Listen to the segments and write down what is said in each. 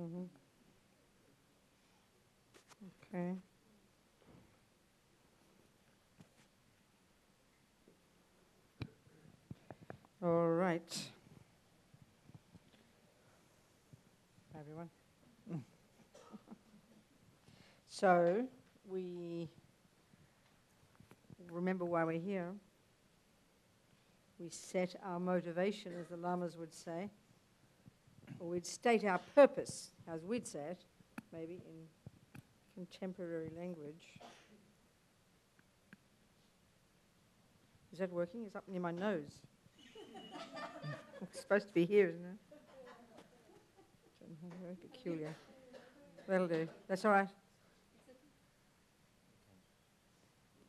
Mm-hmm. Okay. All right. Everyone. So, we remember why we're here. We set our motivation, as the lamas would say, or we'd state our purpose, as we'd say it, maybe in contemporary language. Is that working? It's up near my nose. It's supposed to be here, isn't it? Very peculiar. That'll do. That's all right.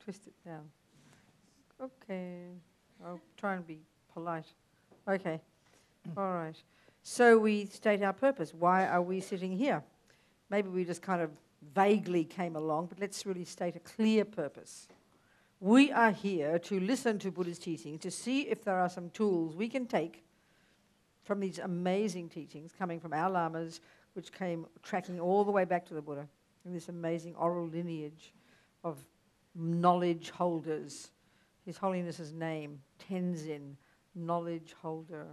Twist it down. Okay. I'll try and be polite. Okay. All right. So we state our purpose. Why are we sitting here? Maybe we just kind of vaguely came along, but let's really state a clear purpose. We are here to listen to Buddha's teaching, to see if there are some tools we can take from these amazing teachings coming from our lamas, which came tracking all the way back to the Buddha, in this amazing oral lineage of knowledge holders. His Holiness's name, Tenzin, knowledge holder.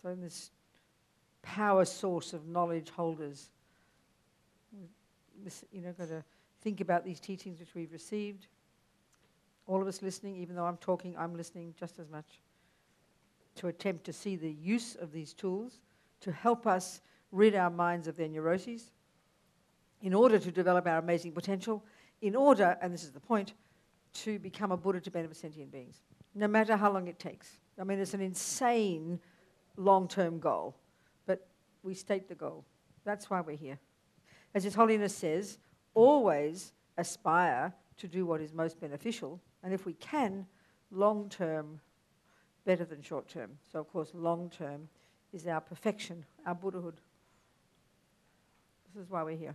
So in this power source of knowledge holders, got to think about these teachings which we've received. All of us listening, even though I'm talking, I'm listening just as much, to attempt to see the use of these tools to help us rid our minds of their neuroses in order to develop our amazing potential, in order, and this is the point, to become a Buddha to benefit sentient beings, no matter how long it takes. I mean, it's an insane long-term goal, but we state the goal. That's why we're here. As His Holiness says, always aspire to do what is most beneficial, and if we can, long-term better than short-term. So, of course, long-term is our perfection, our Buddhahood. This is why we're here.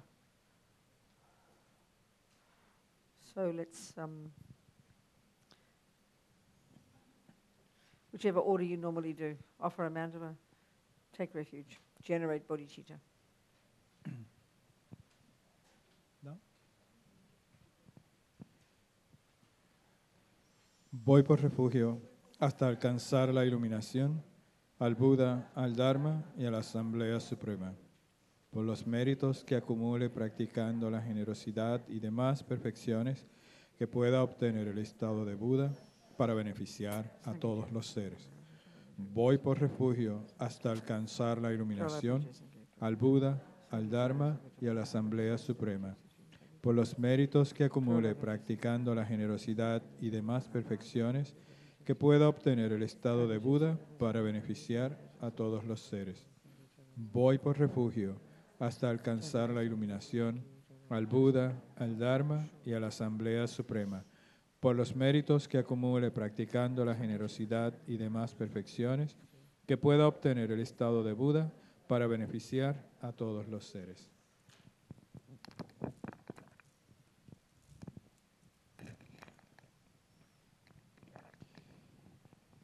So let's, whichever order you normally do, offer a mandala, take refuge, generate bodhicitta. ¿No? Voy por refugio hasta alcanzar la iluminación, al Buda, al Dharma y a la Asamblea Suprema, por los méritos que acumule practicando la generosidad y demás perfecciones que pueda obtener el estado de Buda para beneficiar a todos los seres. Voy por refugio hasta alcanzar la iluminación, al Buda, al Dharma y a la Asamblea Suprema, por los méritos que acumule practicando la generosidad y demás perfecciones que pueda obtener el estado de Buda para beneficiar a todos los seres. Voy por refugio hasta alcanzar la iluminación, al Buda, al Dharma y a la Asamblea Suprema, por los méritos que acumule practicando la generosidad y demás perfecciones que pueda obtener el estado de Buda para beneficiar a todos los seres.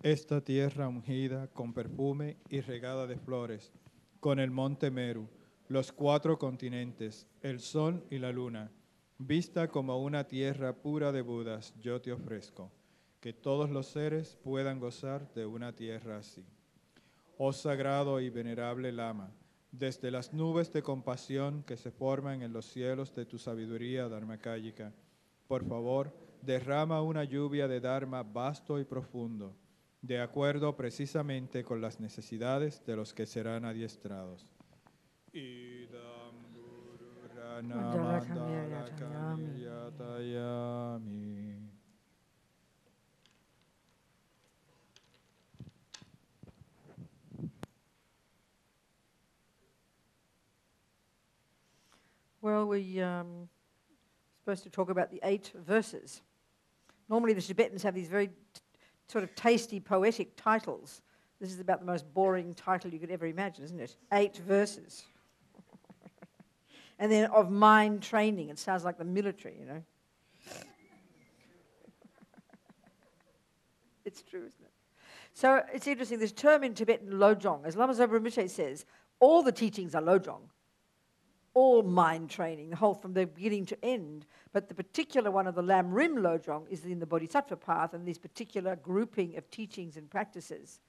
Esta tierra ungida con perfume y regada de flores, con el monte Meru, los 4 continentes, el sol y la luna, vista como una tierra pura de Budas, yo te ofrezco, que todos los seres puedan gozar de una tierra así. Oh sagrado y venerable Lama, desde las nubes de compasión que se forman en los cielos de tu sabiduría dharmakāyika, por favor, derrama una lluvia de Dharma vasto y profundo, de acuerdo precisamente con las necesidades de los que serán adiestrados. Idam Guru Rana Mandala Kamiyatayami. Well, we're supposed to talk about the 8 verses. Normally the Tibetans have these very sort of tasty, poetic titles. This is about the most boring title you could ever imagine, isn't it? 8 verses. And then of mind training. It sounds like the military, you know. It's true, isn't it? So it's interesting, this term in Tibetan, lojong, as Lama Zopa Rinpoche says, all the teachings are lojong. All mind training, the whole from the beginning to end. But the particular one of the Lam Rim Lojong is in the Bodhisattva path and this particular grouping of teachings and practices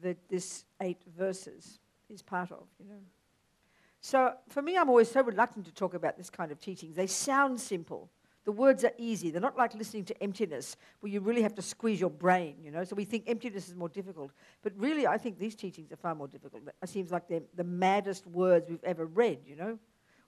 that this 8 verses is part of, you know. So for me, I'm always so reluctant to talk about this kind of teachings. They sound simple. The words are easy. They're not like listening to emptiness where you really have to squeeze your brain, you know. So we think emptiness is more difficult. But really, I think these teachings are far more difficult. It seems like they're the maddest words we've ever read, you know.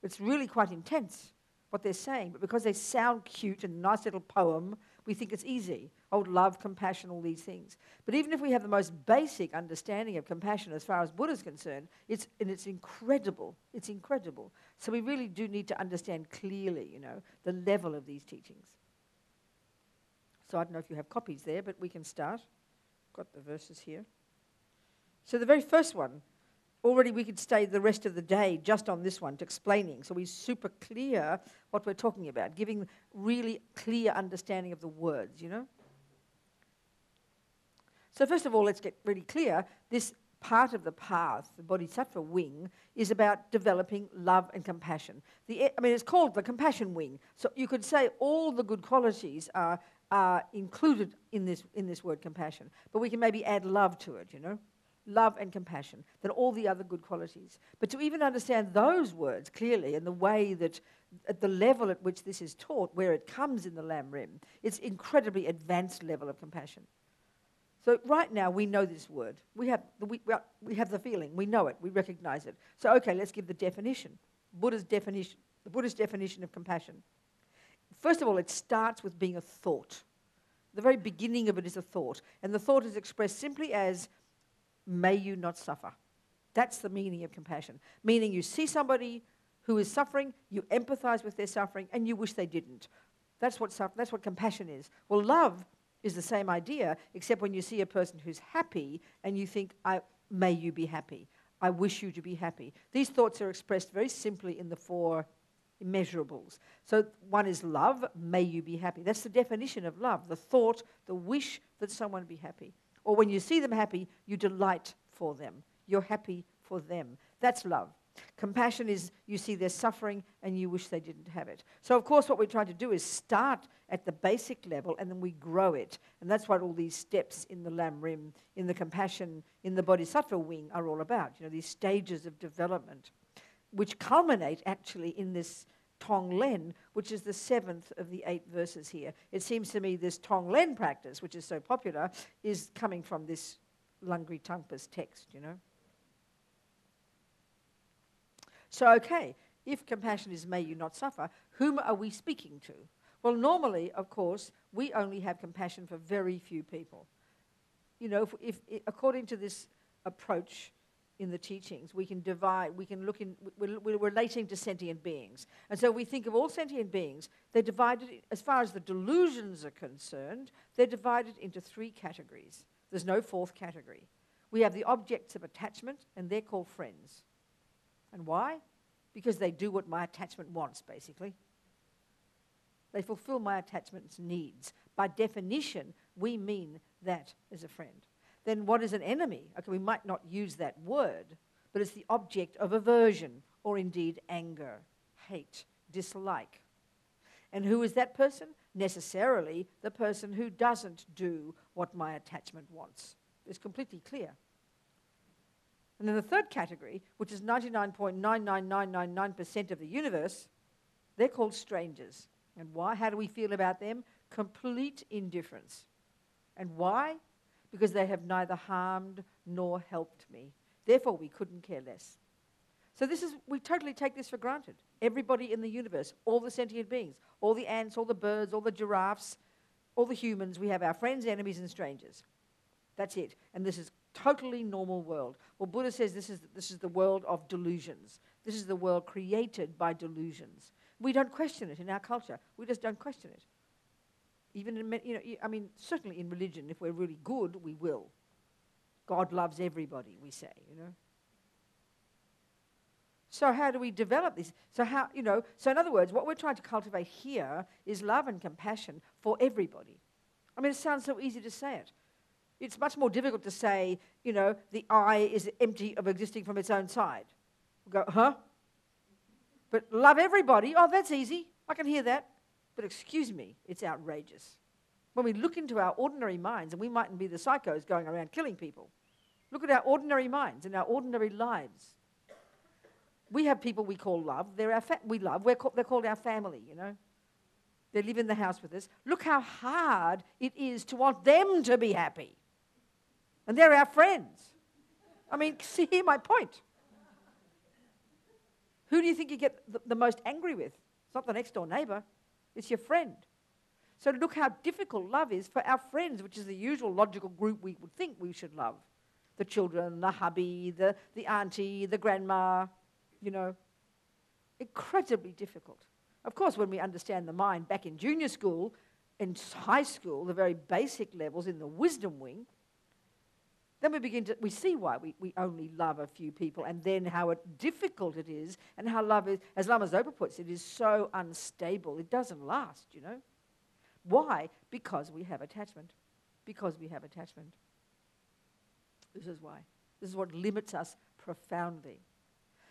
It's really quite intense, what they're saying. But because they sound cute and a nice little poem, we think it's easy. Oh, love, compassion, all these things. But even if we have the most basic understanding of compassion as far as Buddha's concerned, it's incredible. It's incredible. So we really do need to understand clearly, you know, the level of these teachings. So I don't know if you have copies there, but we can start. Got the verses here. So the very first one, already we could stay the rest of the day just on this one, to explaining. So we're super clear what we're talking about, giving really clear understanding of the words, you know. So first of all, let's get really clear. This part of the path, the Bodhisattva wing, is about developing love and compassion. It's called the compassion wing. So you could say all the good qualities are included in this word compassion. But we can maybe add love to it, you know. Love and compassion, than all the other good qualities. But to even understand those words clearly and the way that, at the level at which this is taught, where it comes in the Lam Rim, it's incredibly advanced level of compassion. So right now we know this word. We have the feeling, we know it, we recognize it. So okay, let's give the definition. The Buddhist definition of compassion. First of all, it starts with being a thought. The very beginning of it is a thought. And the thought is expressed simply as, may you not suffer. That's the meaning of compassion. Meaning you see somebody who is suffering, you empathize with their suffering, and you wish they didn't. That's what compassion is. Well, love is the same idea, except when you see a person who's happy and you think, may you be happy. I wish you to be happy. These thoughts are expressed very simply in the 4 immeasurables. So one is love, may you be happy. That's the definition of love, the thought, the wish that someone be happy. Or when you see them happy, you delight for them. You're happy for them. That's love. Compassion is you see their suffering and you wish they didn't have it. So, of course, what we're trying to do is start at the basic level and then we grow it. And that's what all these steps in the Lam Rim, in the compassion, in the Bodhisattva wing are all about. You know, these stages of development, which culminate actually in this Tonglen, which is the 7th of the 8 verses here. It seems to me this Tonglen practice, which is so popular, is coming from this Lungri Tangpa's text, you know. So, okay, if compassion is may you not suffer, whom are we speaking to? Well, normally, of course, we only have compassion for very few people. You know, if according to this approach in the teachings, we can divide, we can look in, we're relating to sentient beings. And so we think of all sentient beings, they're divided, as far as the delusions are concerned, they're divided into 3 categories. There's no 4th category. We have the objects of attachment, and they're called friends. And why? Because they do what my attachment wants, basically. They fulfill my attachment's needs. By definition, we mean that as a friend. Then what is an enemy? Okay, we might not use that word, but it's the object of aversion, or indeed anger, hate, dislike. And who is that person? Necessarily the person who doesn't do what my attachment wants. It's completely clear. And then the 3rd category, which is 99.99999% of the universe, they're called strangers. And why? How do we feel about them? Complete indifference. And why? Because they have neither harmed nor helped me. Therefore, we couldn't care less. So we totally take this for granted. Everybody in the universe, all the sentient beings, all the ants, all the birds, all the giraffes, all the humans, we have our friends, enemies, and strangers. That's it. And this is totally normal world. Well, Buddha says this is the world of delusions. This is the world created by delusions. We don't question it in our culture. We just don't question it. Even in, certainly in religion, if we're really good, we will. God loves everybody, we say, you know. So how do we develop this? So in other words, what we're trying to cultivate here is love and compassion for everybody. I mean, it sounds so easy to say it. It's much more difficult to say, the I is empty of existing from its own side. We go, huh? But love everybody, oh, that's easy. I can hear that. But excuse me, it's outrageous. When we look into our ordinary minds, and we mightn't be the psychos going around killing people. Look at our ordinary minds and our ordinary lives. We have people we call love. They're we love. They're called our family, They live in the house with us. Look how hard it is to want them to be happy. And they're our friends. I mean, see my point. Who do you think you get the most angry with? It's not the next door neighbor. It's your friend. So look how difficult love is for our friends, which is the usual logical group we would think we should love. The children, the hubby, the auntie, the grandma, Incredibly difficult. Of course, when we understand the mind back in junior school, in high school, the very basic levels in the wisdom wing, then we see why we only love a few people, and then how difficult it is, and how love is, as Lama Zopa puts it, is so unstable. It doesn't last, Why? Because we have attachment. Because we have attachment. This is why. This is what limits us profoundly.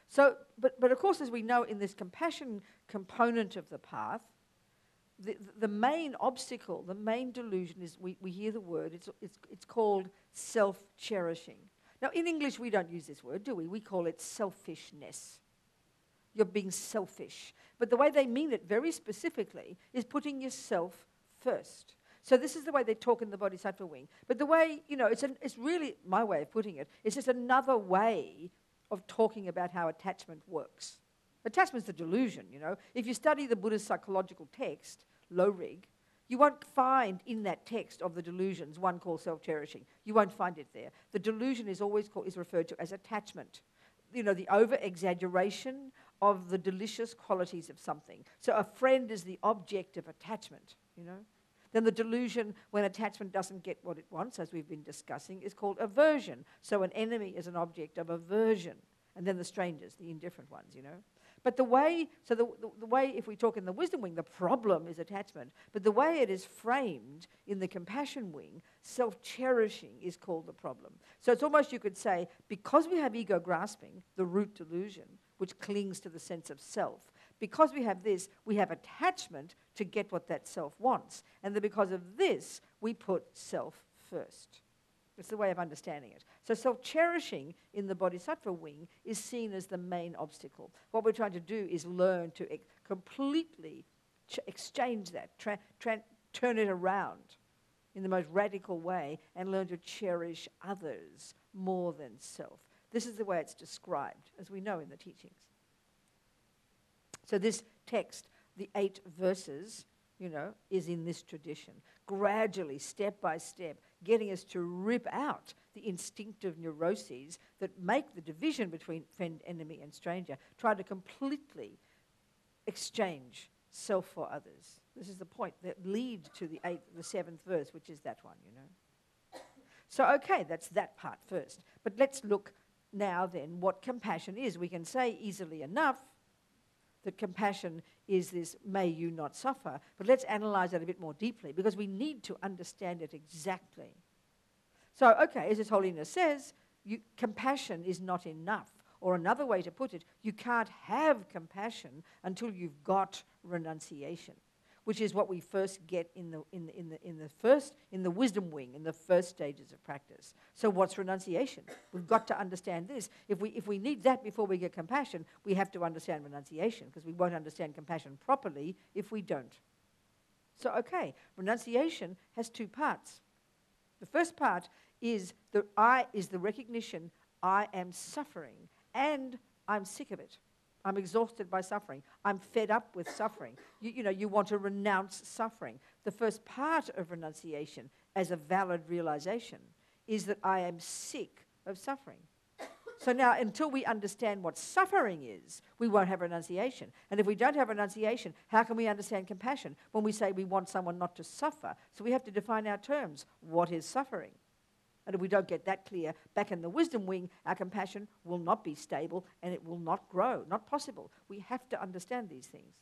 So, but of course, as we know, in this compassion component of the path, the main obstacle, the main delusion is, we hear the word, it's called self-cherishing. Now, in English, we don't use this word, do we? We call it selfishness. You're being selfish. But the way they mean it very specifically is putting yourself first. So this is the way they talk in the Bodhisattva wing. But the way, it's really my way of putting it. It's just another way of talking about how attachment works. Attachment's the delusion, If you study the Buddhist psychological text, Lo-Rig, you won't find in that text of the delusions one called self-cherishing. You won't find it there. The delusion is always referred to as attachment. The over-exaggeration of the delicious qualities of something. So a friend is the object of attachment, Then the delusion, when attachment doesn't get what it wants, as we've been discussing, is called aversion. So an enemy is an object of aversion. And then the strangers, the indifferent ones, But the way, the way, if we talk in the wisdom wing, the problem is attachment. But the way it is framed in the compassion wing, self-cherishing is called the problem. So it's almost, you could say, because we have ego grasping, the root delusion, which clings to the sense of self, because we have this, we have attachment to get what that self wants. And then because of this, we put self first. It's the way of understanding it. So self-cherishing in the Bodhisattva wing is seen as the main obstacle. What we're trying to do is learn to completely exchange that, turn it around in the most radical way, and learn to cherish others more than self. This is the way it's described, as we know in the teachings. So this text, the 8 verses, is in this tradition, gradually, step by step, getting us to rip out the instinctive neuroses that make the division between friend, enemy, and stranger, try to completely exchange self for others. This is the point that leads to the 7th verse, which is that one, So, okay, that's that part first. But let's look now then what compassion is. We can say easily enough that compassion is this, may you not suffer. But let's analyze that a bit more deeply, because we need to understand it exactly. So, okay, as His Holiness says, compassion is not enough. Or another way to put it, you can't have compassion until you've got renunciation, which is what we first get in the wisdom wing, in the first stages of practice. So what's renunciation? We've got to understand this. If we need that before we get compassion, we have to understand renunciation, because we won't understand compassion properly if we don't. So, okay, renunciation has 2 parts. The first part is the recognition, I am suffering, and I'm sick of it. I'm exhausted by suffering. I'm fed up with suffering. You want to renounce suffering. The first part of renunciation, as a valid realization, is that I am sick of suffering. So now, until we understand what suffering is, we won't have renunciation. And if we don't have renunciation, how can we understand compassion when we say we want someone not to suffer? So we have to define our terms. What is suffering? And if we don't get that clear, back in the wisdom wing, our compassion will not be stable and it will not grow. Not possible. We have to understand these things.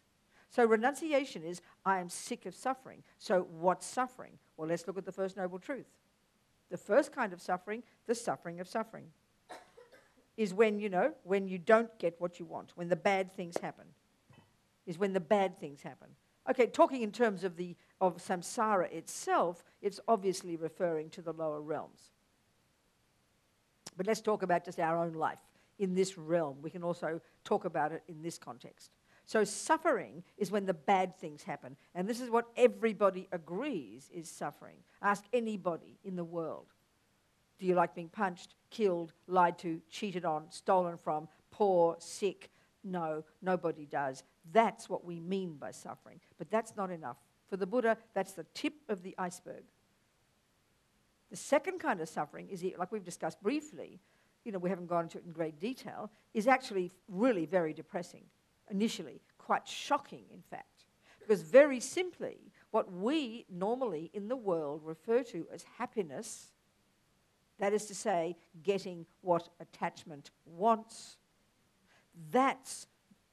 So renunciation is, I am sick of suffering. So what's suffering? Well, let's look at the First Noble Truth. The first kind of suffering, the suffering of suffering, is when, when you don't get what you want, when the bad things happen, is when the bad things happen. Okay, talking in terms of samsara itself, it's obviously referring to the lower realms. But let's talk about just our own life in this realm. We can also talk about it in this context. So suffering is when the bad things happen. And this is what everybody agrees is suffering. Ask anybody in the world. Do you like being punched, killed, lied to, cheated on, stolen from, poor, sick? No, nobody does. That's what we mean by suffering. But that's not enough. For the Buddha, that's the tip of the iceberg. The second kind of suffering is, like we've discussed briefly, we haven't gone into it in great detail, is actually really very depressing. Initially, quite shocking, in fact. Because very simply, what we normally in the world refer to as happiness, that is to say, getting what attachment wants, that's,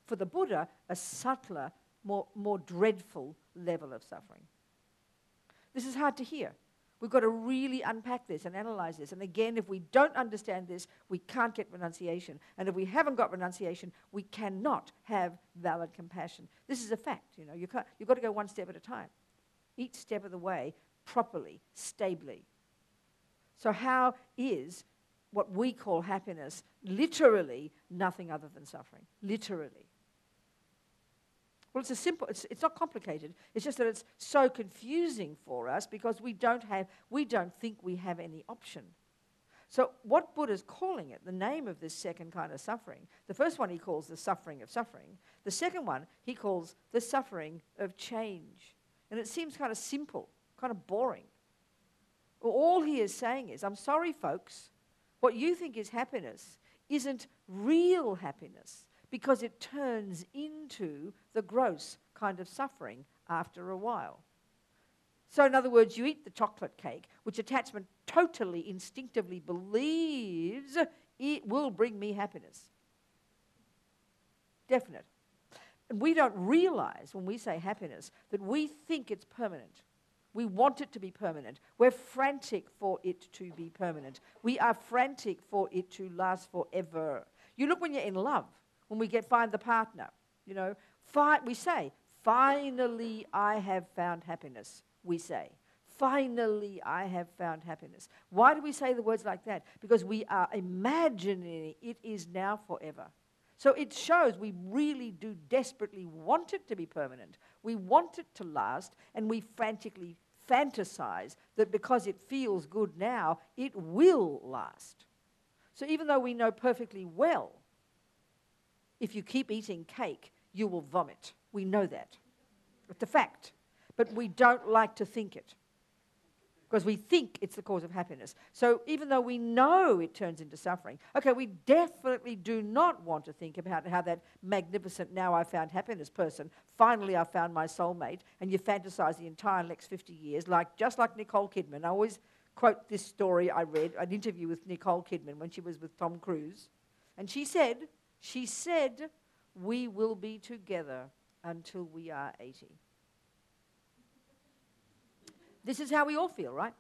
for the Buddha, a subtler, more dreadful level of suffering. This is hard to hear. We've got to really unpack this and analyze this. And again, if we don't understand this, we can't get renunciation. And if we haven't got renunciation, we cannot have valid compassion. This is a fact, you've got to go one step at a time. Each step of the way, properly, stably. So how is what we call happiness literally nothing other than suffering? Literally. Well, it's not complicated. It's just that it's so confusing for us because we don't think we have any option. So what Buddha's calling it, the name of this second kind of suffering, the first one he calls the suffering of suffering. The second one he calls the suffering of change. And it seems kind of simple, kind of boring. Well, all he is saying is, I'm sorry, folks, what you think is happiness isn't real happiness, because it turns into the gross kind of suffering after a while. So in other words, you eat the chocolate cake, which attachment totally instinctively believes it will bring me happiness. Definite. And we don't realize when we say happiness that we think it's permanent. We want it to be permanent. We're frantic for it to be permanent. We are frantic for it to last forever. You look when you're in love. When we find the partner, we say, finally I have found happiness, we say. Finally I have found happiness. Why do we say the words like that? Because we are imagining it is now forever. So it shows we really do desperately want it to be permanent. We want it to last, and we frantically fantasize that because it feels good now, it will last. So even though we know perfectly well if you keep eating cake, you will vomit. We know that. It's a fact. But we don't like to think it because we think it's the cause of happiness. So even though we know it turns into suffering, okay, we definitely do not want to think about how that magnificent now I found happiness person, finally I found my soulmate, and you fantasize the entire next 50 years, just like Nicole Kidman. I always quote this story I read, an interview with Nicole Kidman when she was with Tom Cruise. And she said, we will be together until we are 80. This is how we all feel, right?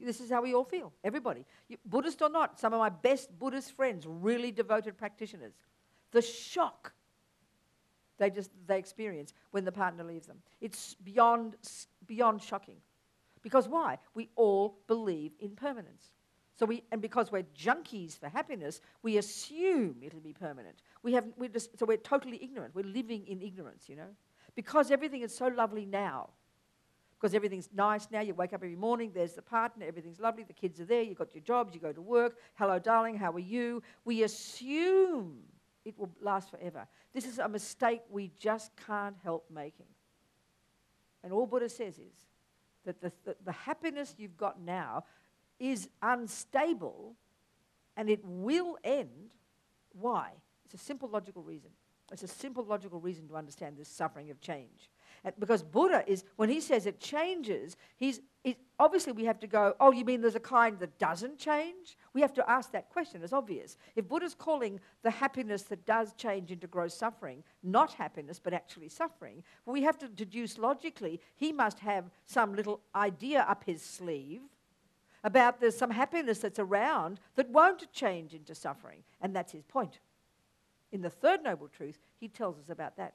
This is how we all feel, everybody. Buddhist or not, some of my best Buddhist friends, really devoted practitioners, the shock they experience when the partner leaves them. It's beyond shocking. Because why? We all believe in permanence. So because we're junkies for happiness, we assume it'll be permanent. So we're totally ignorant. We're living in ignorance, Because everything is so lovely now. Because everything's nice now. You wake up every morning, there's the partner, everything's lovely, the kids are there, you've got your jobs, you go to work. Hello, darling, how are you? We assume it will last forever. This is a mistake we just can't help making. And all Buddha says is that the happiness you've got now is unstable, and it will end. Why? It's a simple logical reason. It's a simple logical reason to understand this suffering of change. Because Buddha is, when he says it changes, obviously we have to go, oh, you mean there's a kind that doesn't change? We have to ask that question. It's obvious. If Buddha's calling the happiness that does change into gross suffering not happiness but actually suffering, well, we have to deduce logically he must have some little idea up his sleeve about there's some happiness that's around that won't change into suffering. And that's his point. In the third noble truth, he tells us about that.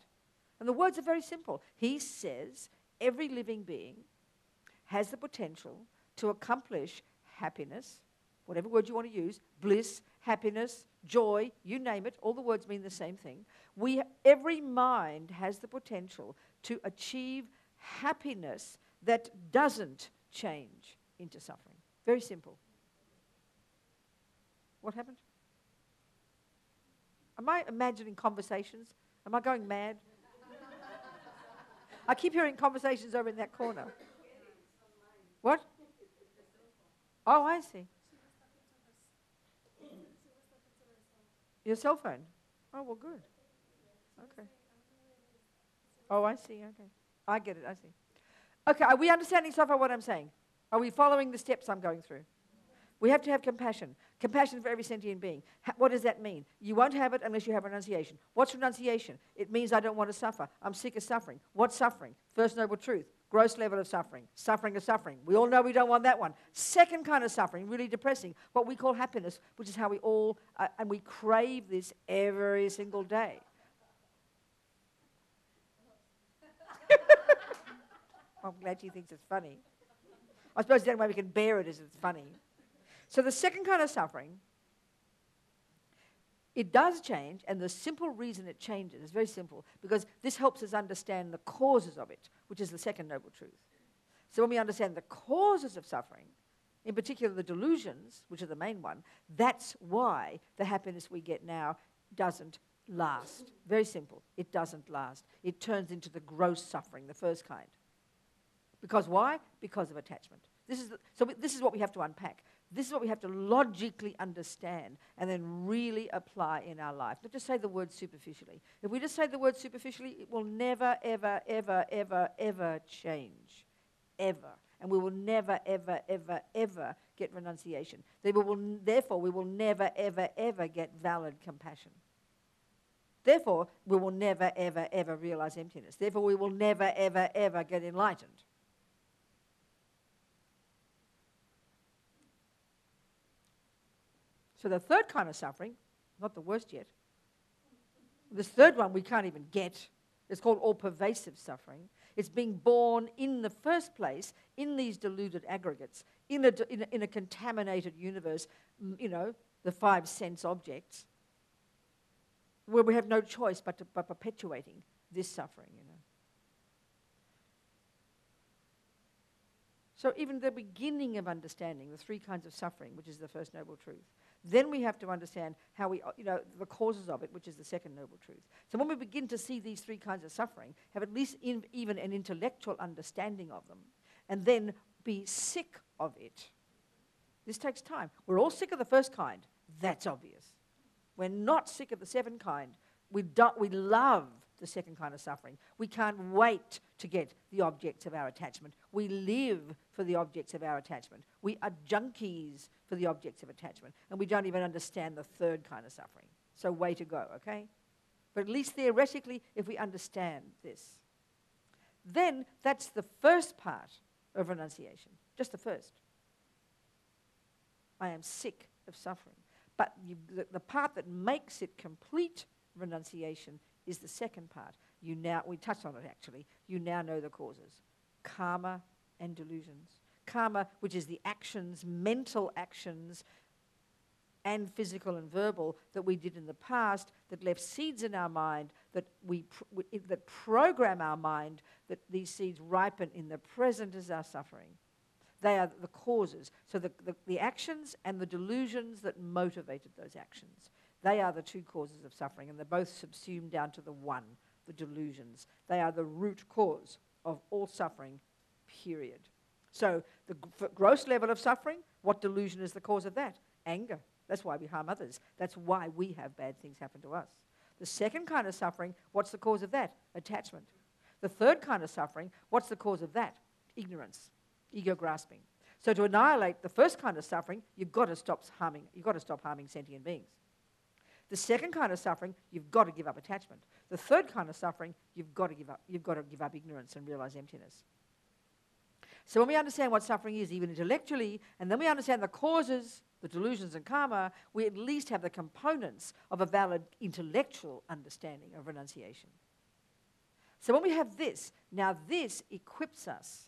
And the words are very simple. He says every living being has the potential to accomplish happiness, whatever word you want to use, bliss, happiness, joy, you name it, all the words mean the same thing. Every mind has the potential to achieve happiness that doesn't change into suffering. Very simple. What happened? Am I imagining conversations? Am I going mad? I keep hearing conversations over in that corner. What? Oh, I see. Your cell phone? Oh, well, good. Okay. Oh, I see. Okay. I get it. I see. Okay, are we understanding so far what I'm saying? Are we following the steps I'm going through? We have to have compassion. Compassion for every sentient being. What does that mean? You won't have it unless you have renunciation. What's renunciation? It means I don't want to suffer. I'm sick of suffering. What's suffering? First noble truth. Gross level of suffering. Suffering is suffering. We all know we don't want that one. Second kind of suffering, really depressing, what we call happiness, which is how we all, and we crave this every single day. I'm glad she thinks it's funny. I suppose the only way we can bear it is it's funny. So the second kind of suffering, it does change, and the simple reason it changes is very simple, because this helps us understand the causes of it, which is the second noble truth. So when we understand the causes of suffering, in particular the delusions, which are the main one, that's why the happiness we get now doesn't last. Very simple. It doesn't last. It turns into the gross suffering, the first kind. Because why? Because of attachment. This is what we have to unpack. This is what we have to logically understand and then really apply in our life. Not just say the word superficially. If we just say the word superficially, it will never, ever, ever, ever, ever change. Ever. And we will never, ever, ever, ever get renunciation. Therefore, we will never, ever, ever get valid compassion. Therefore, we will never, ever, ever realize emptiness. Therefore, we will never, ever, ever get enlightened. So the third kind of suffering, not the worst yet, this third one we can't even get. It's called all-pervasive suffering. It's being born in the first place in these deluded aggregates, in a contaminated universe, the five sense objects, where we have no choice but perpetuating this suffering, So even the beginning of understanding the three kinds of suffering, which is the first noble truth, then we have to understand how the causes of it, which is the second noble truth. So when we begin to see these three kinds of suffering, have at least even an intellectual understanding of them, and then be sick of it. This takes time. We're all sick of the first kind. That's obvious. We're not sick of the second kind. We love the second kind of suffering. We can't wait to get the objects of our attachment. We live for the objects of our attachment. We are junkies for the objects of attachment. And we don't even understand the third kind of suffering. So way to go, okay? But at least theoretically, if we understand this, then that's the first part of renunciation. Just the first. I am sick of suffering. But the part that makes it complete renunciation is the second part. We touched on it actually. You now know the causes. Karma and delusions. Karma, which is the actions, mental actions, and physical and verbal that we did in the past that left seeds in our mind that that program our mind that these seeds ripen in the present as our suffering. They are the causes. So the actions and the delusions that motivated those actions. They are the two causes of suffering, and they're both subsumed down to the one, the delusions. They are the root cause of all suffering, period. So the gross level of suffering, what delusion is the cause of that? Anger. That's why we harm others. That's why we have bad things happen to us. The second kind of suffering, what's the cause of that? Attachment. The third kind of suffering, what's the cause of that? Ignorance, ego grasping. So to annihilate the first kind of suffering, you've got to stop harming sentient beings. The second kind of suffering, you've got to give up attachment. The third kind of suffering, you've got to give up ignorance and realize emptiness. So when we understand what suffering is, even intellectually, and then we understand the causes, the delusions and karma, we at least have the components of a valid intellectual understanding of renunciation. So when we have this, now this equips us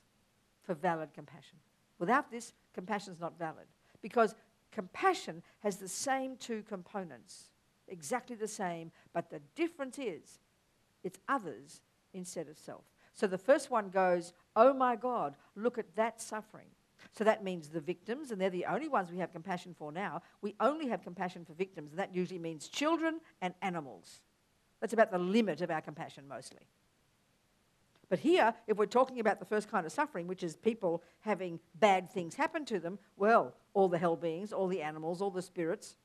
for valid compassion. Without this, compassion is not valid, because compassion has the same two components, exactly the same, but the difference is it's others instead of self. So the first one goes, oh my God, look at that suffering. So that means the victims, and they're the only ones we have compassion for now. We only have compassion for victims, and that usually means children and animals. That's about the limit of our compassion mostly. But here, if we're talking about the first kind of suffering, which is people having bad things happen to them, well, all the hell beings, all the animals, all the spirits,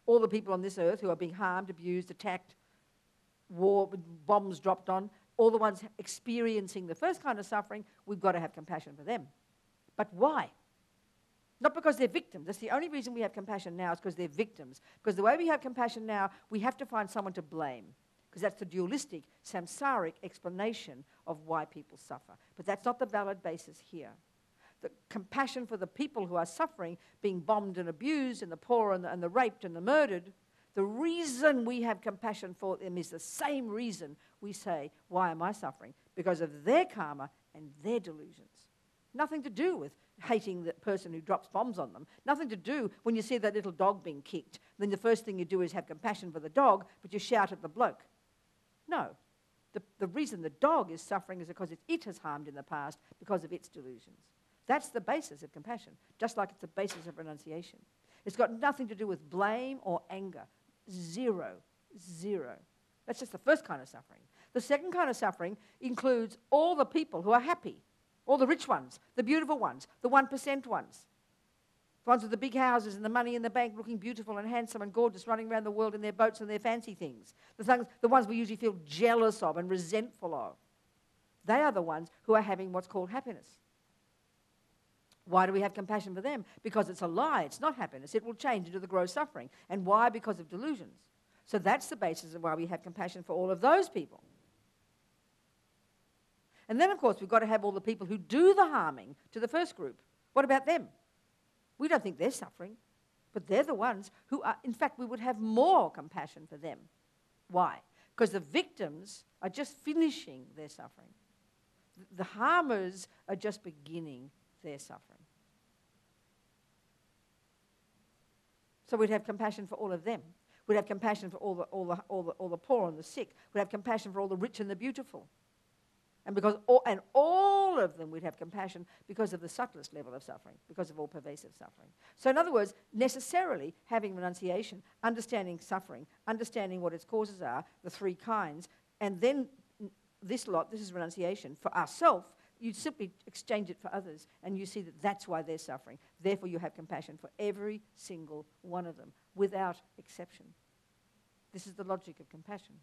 all the people on this earth who are being harmed, abused, attacked, war, bombs dropped on, all the ones experiencing the first kind of suffering, we've got to have compassion for them. But why? Not because they're victims. That's the only reason we have compassion now is because they're victims. Because the way we have compassion now, we have to find someone to blame. Because that's the dualistic, samsaric explanation of why people suffer. But that's not the valid basis here. The compassion for the people who are suffering, being bombed and abused, and the poor and the raped and the murdered, the reason we have compassion for them is the same reason we say, why am I suffering? Because of their karma and their delusions. Nothing to do with hating the person who drops bombs on them. Nothing to do when you see that little dog being kicked. Then the first thing you do is have compassion for the dog, but you shout at the bloke. No. The reason the dog is suffering is because it has harmed in the past because of its delusions. That's the basis of compassion, just like it's the basis of renunciation. It's got nothing to do with blame or anger. Zero. That's just the first kind of suffering. The second kind of suffering includes all the people who are happy, all the rich ones, the beautiful ones, the 1% ones, the ones with the big houses and the money in the bank looking beautiful and handsome and gorgeous, running around the world in their boats and their fancy things. The ones we usually feel jealous of and resentful of. They are the ones who are having what's called happiness. Why do we have compassion for them? Because it's a lie. It's not happiness. It will change into the gross suffering. And why? Because of delusions. So that's the basis of why we have compassion for all of those people. And then, of course, we've got to have all the people who do the harming to the first group. What about them? We don't think they're suffering, but they're the ones who are, in fact, we would have more compassion for them. Why? Because the victims are just finishing their suffering. The harmers are just beginning their suffering. So we'd have compassion for all of them. We'd have compassion for all the poor and the sick. We'd have compassion for all the rich and the beautiful. And all of them we'd have compassion because of the subtlest level of suffering, because of all pervasive suffering. So in other words, necessarily having renunciation, understanding suffering, understanding what its causes are, the three kinds, and then this is renunciation for ourselves. You simply exchange it for others, and you see that that's why they're suffering. Therefore, you have compassion for every single one of them, without exception. This is the logic of compassion.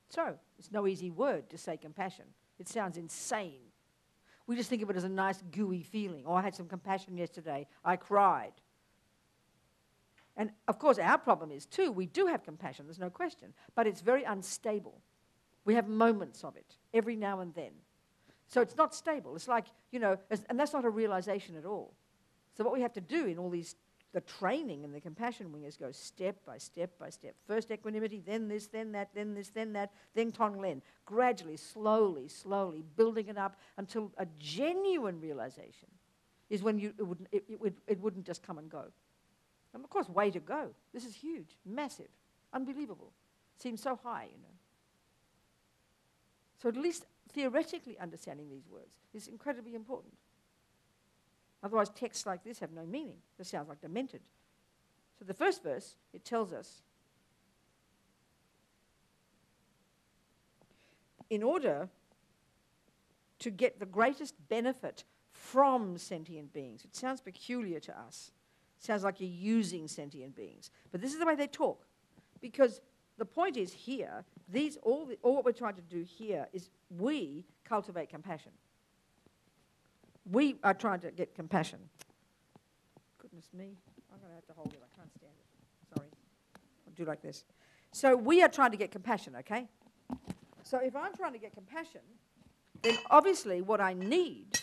So, it's no easy word to say compassion. It sounds insane. We just think of it as a nice, gooey feeling. Oh, I had some compassion yesterday. I cried. And, of course, our problem is, too, we do have compassion, there's no question, but it's very unstable. We have moments of it, every now and then. So it's not stable. It's like, and that's not a realization at all. So what we have to do in all the training in the compassion wing is go step by step by step. First equanimity, then this, then that, then this, then that, then Tonglen. Gradually, slowly, building it up until a genuine realization is when it wouldn't just come and go. And of course, way to go. This is huge, massive, unbelievable. Seems so high, So at least theoretically understanding these words is incredibly important. Otherwise, texts like this have no meaning. This sounds like demented. So the first verse, it tells us, in order to get the greatest benefit from sentient beings, it sounds peculiar to us. It sounds like you're using sentient beings. But this is the way they talk. Because the point is here, all what we're trying to do here is we cultivate compassion. We are trying to get compassion. Goodness me, I'm going to have to hold it. I can't stand it. Sorry. I'll do like this. So we are trying to get compassion, okay? So if I'm trying to get compassion, then obviously what I need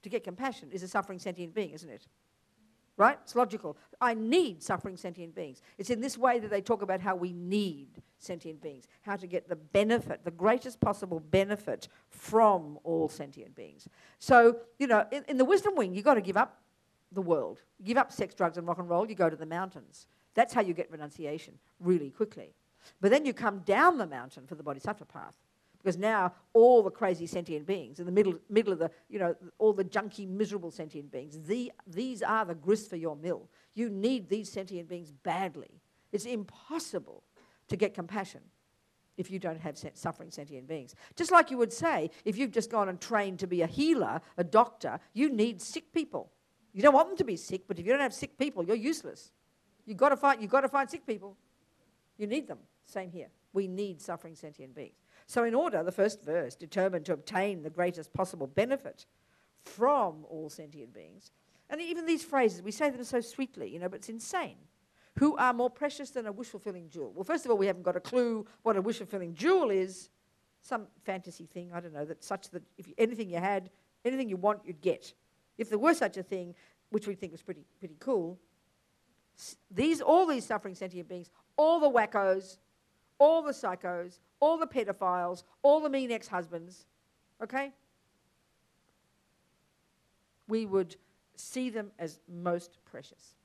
to get compassion is a suffering sentient being, isn't it? Right? It's logical. I need suffering sentient beings. It's in this way that they talk about how we need sentient beings, how to get the benefit, the greatest possible benefit from all sentient beings. So, you know, in the wisdom wing, you've got to give up the world. Give up sex, drugs, and rock and roll, you go to the mountains. That's how you get renunciation really quickly. But then you come down the mountain for the bodhisattva path. Because now all the crazy sentient beings in the middle of the, you know, all the junky, miserable sentient beings, these are the grist for your mill. You need these sentient beings badly. It's impossible to get compassion if you don't have suffering sentient beings. Just like you would say, if you've just gone and trained to be a healer, a doctor, you need sick people. You don't want them to be sick, but if you don't have sick people, you're useless. You've got to find sick people. You need them. Same here. We need suffering sentient beings. So in order, the first verse, determined to obtain the greatest possible benefit from all sentient beings. And even these phrases, we say them so sweetly, you know, but it's insane. Who are more precious than a wish-fulfilling jewel? Well, first of all, we haven't got a clue what a wish-fulfilling jewel is. Some fantasy thing, I don't know, that such that if anything you had, anything you want, you'd get. If there were such a thing, which we think was pretty cool, all these suffering sentient beings, all the wackos, all the psychos, all the pedophiles, all the mean ex-husbands, okay? We would see them as most precious.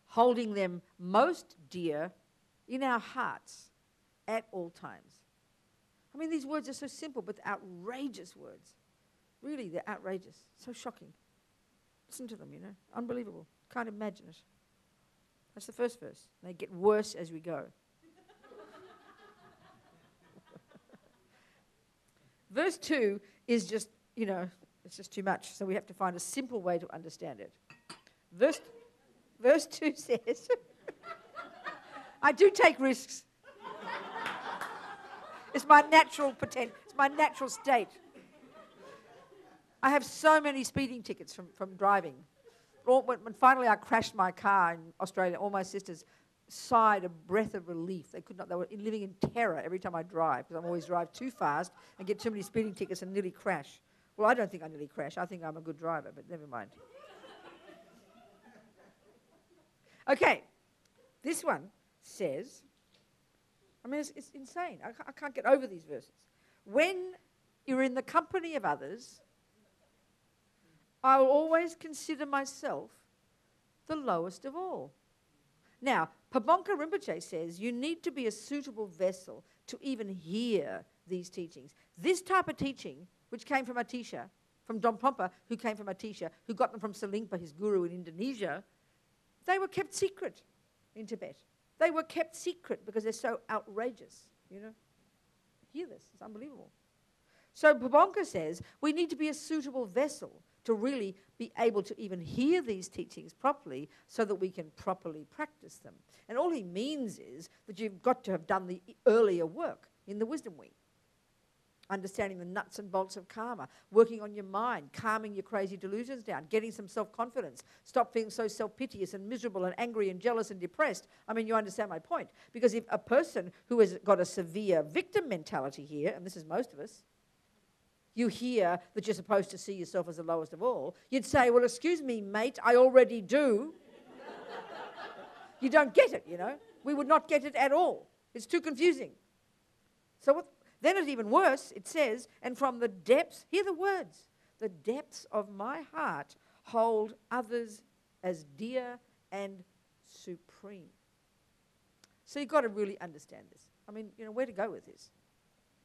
Holding them most dear in our hearts at all times. I mean, these words are so simple, but they're outrageous words. Really, they're outrageous. So shocking. Listen to them, you know. Unbelievable. Can't imagine it. That's the first verse. They get worse as we go. Verse 2 is just, you know, it's just too much. So we have to find a simple way to understand it. Verse 2 says, I do take risks. It's my natural potential. It's my natural state. I have so many speeding tickets from driving. When finally I crashed my car in Australia, all my sisters sighed a breath of relief. They were living in terror every time I drive, because I always drive too fast and get too many speeding tickets and nearly crash. Well, I don't think I nearly crash. I think I'm a good driver, but never mind. Okay, this one says, I mean, it's insane. I can't get over these verses. When you're in the company of others, I will always consider myself the lowest of all. Now, Pabonka Rinpoche says you need to be a suitable vessel to even hear these teachings. This type of teaching, which came from Atisha, from Don Pompa, who came from Atisha, who got them from Selingpa, his guru in Indonesia, they were kept secret in Tibet. They were kept secret because they're so outrageous, you know. Hear this, it's unbelievable. So Pabonka says we need to be a suitable vessel to really be able to even hear these teachings properly so that we can properly practice them. And all he means is that you've got to have done the earlier work in the wisdom wing. Understanding the nuts and bolts of karma, working on your mind, calming your crazy delusions down, getting some self-confidence, stop feeling so self-piteous and miserable and angry and jealous and depressed. I mean, you understand my point. Because if a person who has got a severe victim mentality here, and this is most of us, you hear that you're supposed to see yourself as the lowest of all, you'd say, well, excuse me, mate, I already do. You don't get it, you know. We would not get it at all. It's too confusing. So then it's even worse. It says, and from the depths, hear the words, the depths of my heart hold others as dear and supreme. So you've got to really understand this. I mean, you know, where to go with this?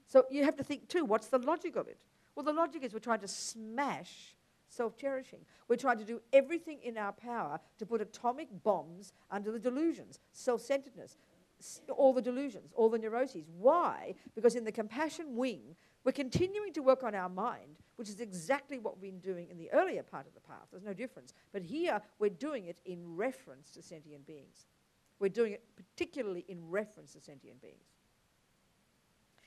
So you have to think, too, what's the logic of it? Well, the logic is we're trying to smash self-cherishing. We're trying to do everything in our power to put atomic bombs under the delusions, self-centeredness, all the delusions, all the neuroses. Why? Because in the compassion wing, we're continuing to work on our mind, which is exactly what we've been doing in the earlier part of the path. There's no difference. But here, we're doing it in reference to sentient beings. We're doing it particularly in reference to sentient beings.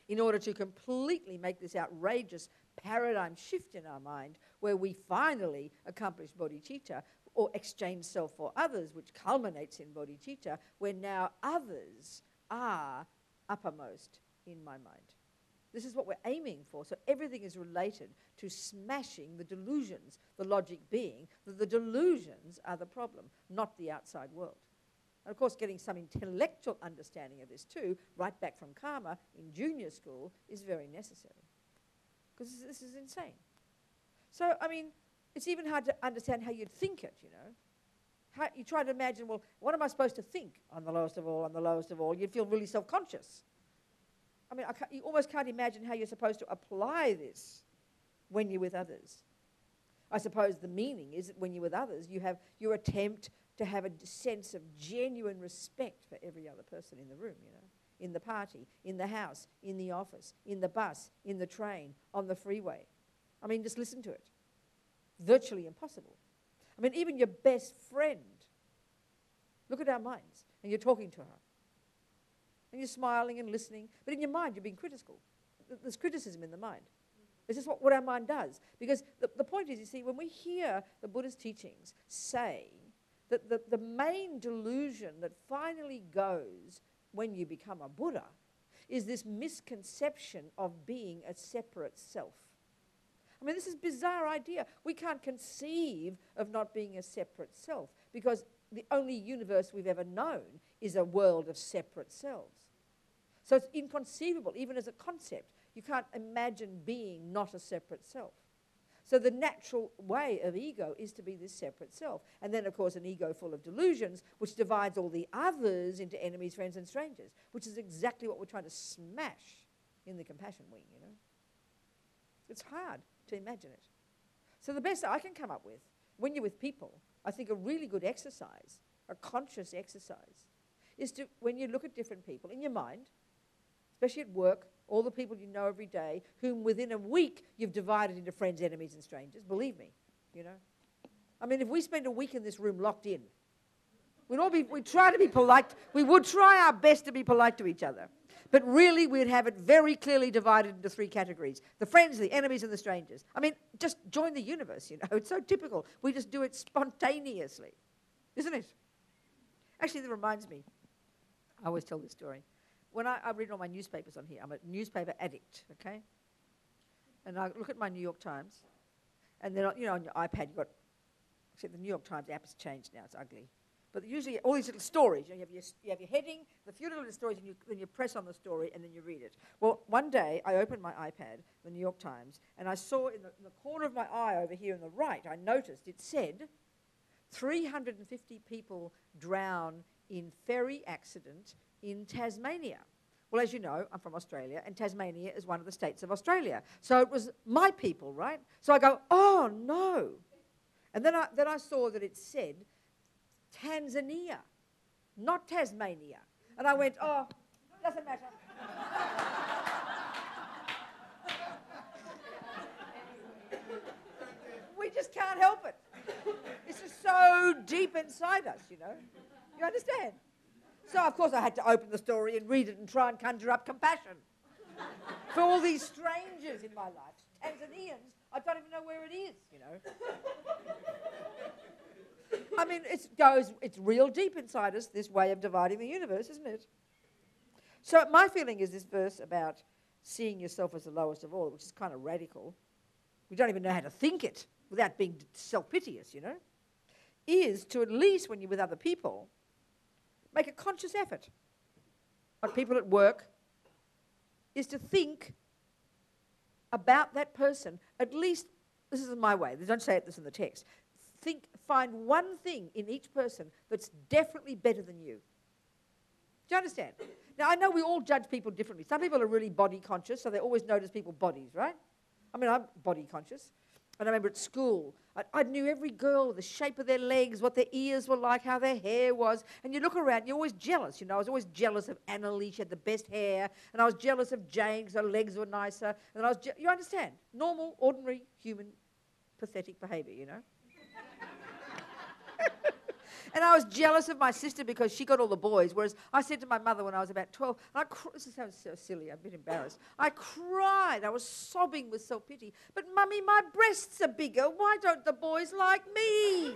In order to completely make this outrageous paradigm shift in our mind, where we finally accomplish bodhicitta, or exchange self for others, which culminates in bodhicitta, where now others are uppermost in my mind. This is what we're aiming for. So everything is related to smashing the delusions, the logic being that the delusions are the problem, not the outside world. And of course, getting some intellectual understanding of this too, right back from karma in junior school, is very necessary. Because this is insane. So, I mean, it's even hard to understand how you'd think it, you know. How you try to imagine, well, what am I supposed to think on the lowest of all, on the lowest of all? You'd feel really self-conscious. I mean, you almost can't imagine how you're supposed to apply this when you're with others. I suppose the meaning is that when you're with others, you have your attempt to have a sense of genuine respect for every other person in the room, you know, in the party, in the house, in the office, in the bus, in the train, on the freeway. I mean, just listen to it. Virtually impossible. I mean, even your best friend, look at our minds, and you're talking to her. And you're smiling and listening, but in your mind you're being critical. There's criticism in the mind. This is what our mind does. Because the point is, you see, when we hear the Buddha's teachings say that the main delusion that finally goes when you become a Buddha is this misconception of being a separate self. I mean, this is a bizarre idea. We can't conceive of not being a separate self because the only universe we've ever known is a world of separate selves. So it's inconceivable, even as a concept. You can't imagine being not a separate self. So the natural way of ego is to be this separate self. And then, of course, an ego full of delusions, which divides all the others into enemies, friends, and strangers, which is exactly what we're trying to smash in the compassion wing, you know. It's hard to imagine it. So the best I can come up with, when you're with people, I think a really good exercise, a conscious exercise, is to, when you look at different people in your mind, especially at work, all the people you know every day, whom within a week you've divided into friends, enemies, and strangers, believe me, you know. I mean, if we spend a week in this room locked in, we'd try to be polite. We would try our best to be polite to each other. But really, we'd have it very clearly divided into three categories. The friends, the enemies, and the strangers. I mean, just join the universe, you know. It's so typical. We just do it spontaneously, isn't it? Actually, that reminds me. I always tell this story. When I read all my newspapers on here, I'm a newspaper addict, okay? And I look at my New York Times, and then, you know, on your iPad, you've got, except the New York Times app has changed now, it's ugly. But usually all these little stories, you know, you have your heading, the few little stories, and then you press on the story, and then you read it. Well, one day, I opened my iPad, the New York Times, and I saw in the corner of my eye over here on the right, I noticed it said, 350 people drown in ferry accident in Tasmania. Well, as you know, I'm from Australia, and Tasmania is one of the states of Australia. So it was my people, right? So I go, oh, no. And then I saw that it said Tanzania, not Tasmania. And I went, oh, doesn't matter. We just can't help it. It's just so deep inside us, you know. You understand? So, of course, I had to open the story and read it and try and conjure up compassion for all these strangers in my life. Tanzanians, I don't even know where it is, you know. I mean, it's real deep inside us, this way of dividing the universe, isn't it? So my feeling is this verse about seeing yourself as the lowest of all, which is kind of radical. We don't even know how to think it without being self-piteous, you know, is to at least, when you're with other people, make a conscious effort. Like people at work, is to think about that person. At least, this is my way, they don't say this in the text. Find one thing in each person that's definitely better than you. Do you understand? Now, I know we all judge people differently. Some people are really body conscious, so they always notice people's bodies, right? I mean, I'm body conscious. And I remember at school, I knew every girl, the shape of their legs, what their ears were like, how their hair was. And you look around, you're always jealous, you know. I was always jealous of Annalie, she had the best hair. And I was jealous of Jane because her legs were nicer. And you understand? Normal, ordinary, human, pathetic behavior, you know. And I was jealous of my sister because she got all the boys, whereas I said to my mother when I was about 12, and this sounds so silly, I'm a bit embarrassed. I cried, I was sobbing with self-pity. But Mummy, my breasts are bigger, why don't the boys like me?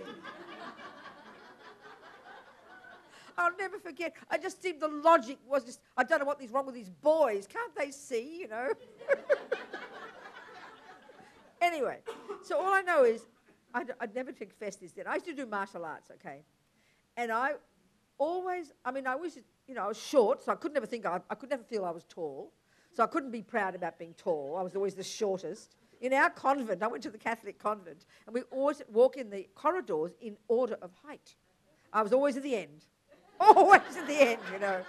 I'll never forget. I just think the logic was just, I don't know what is wrong with these boys. Can't they see, you know? Anyway, so all I know is, I'd never confessed this then. I used to do martial arts, okay? And I always, I was, I was short, so I could never feel I was tall. So I couldn't be proud about being tall. I was always the shortest. In our convent, I went to the Catholic convent, and we always walk in the corridors in order of height. I was always at the end. Always at the end, you know.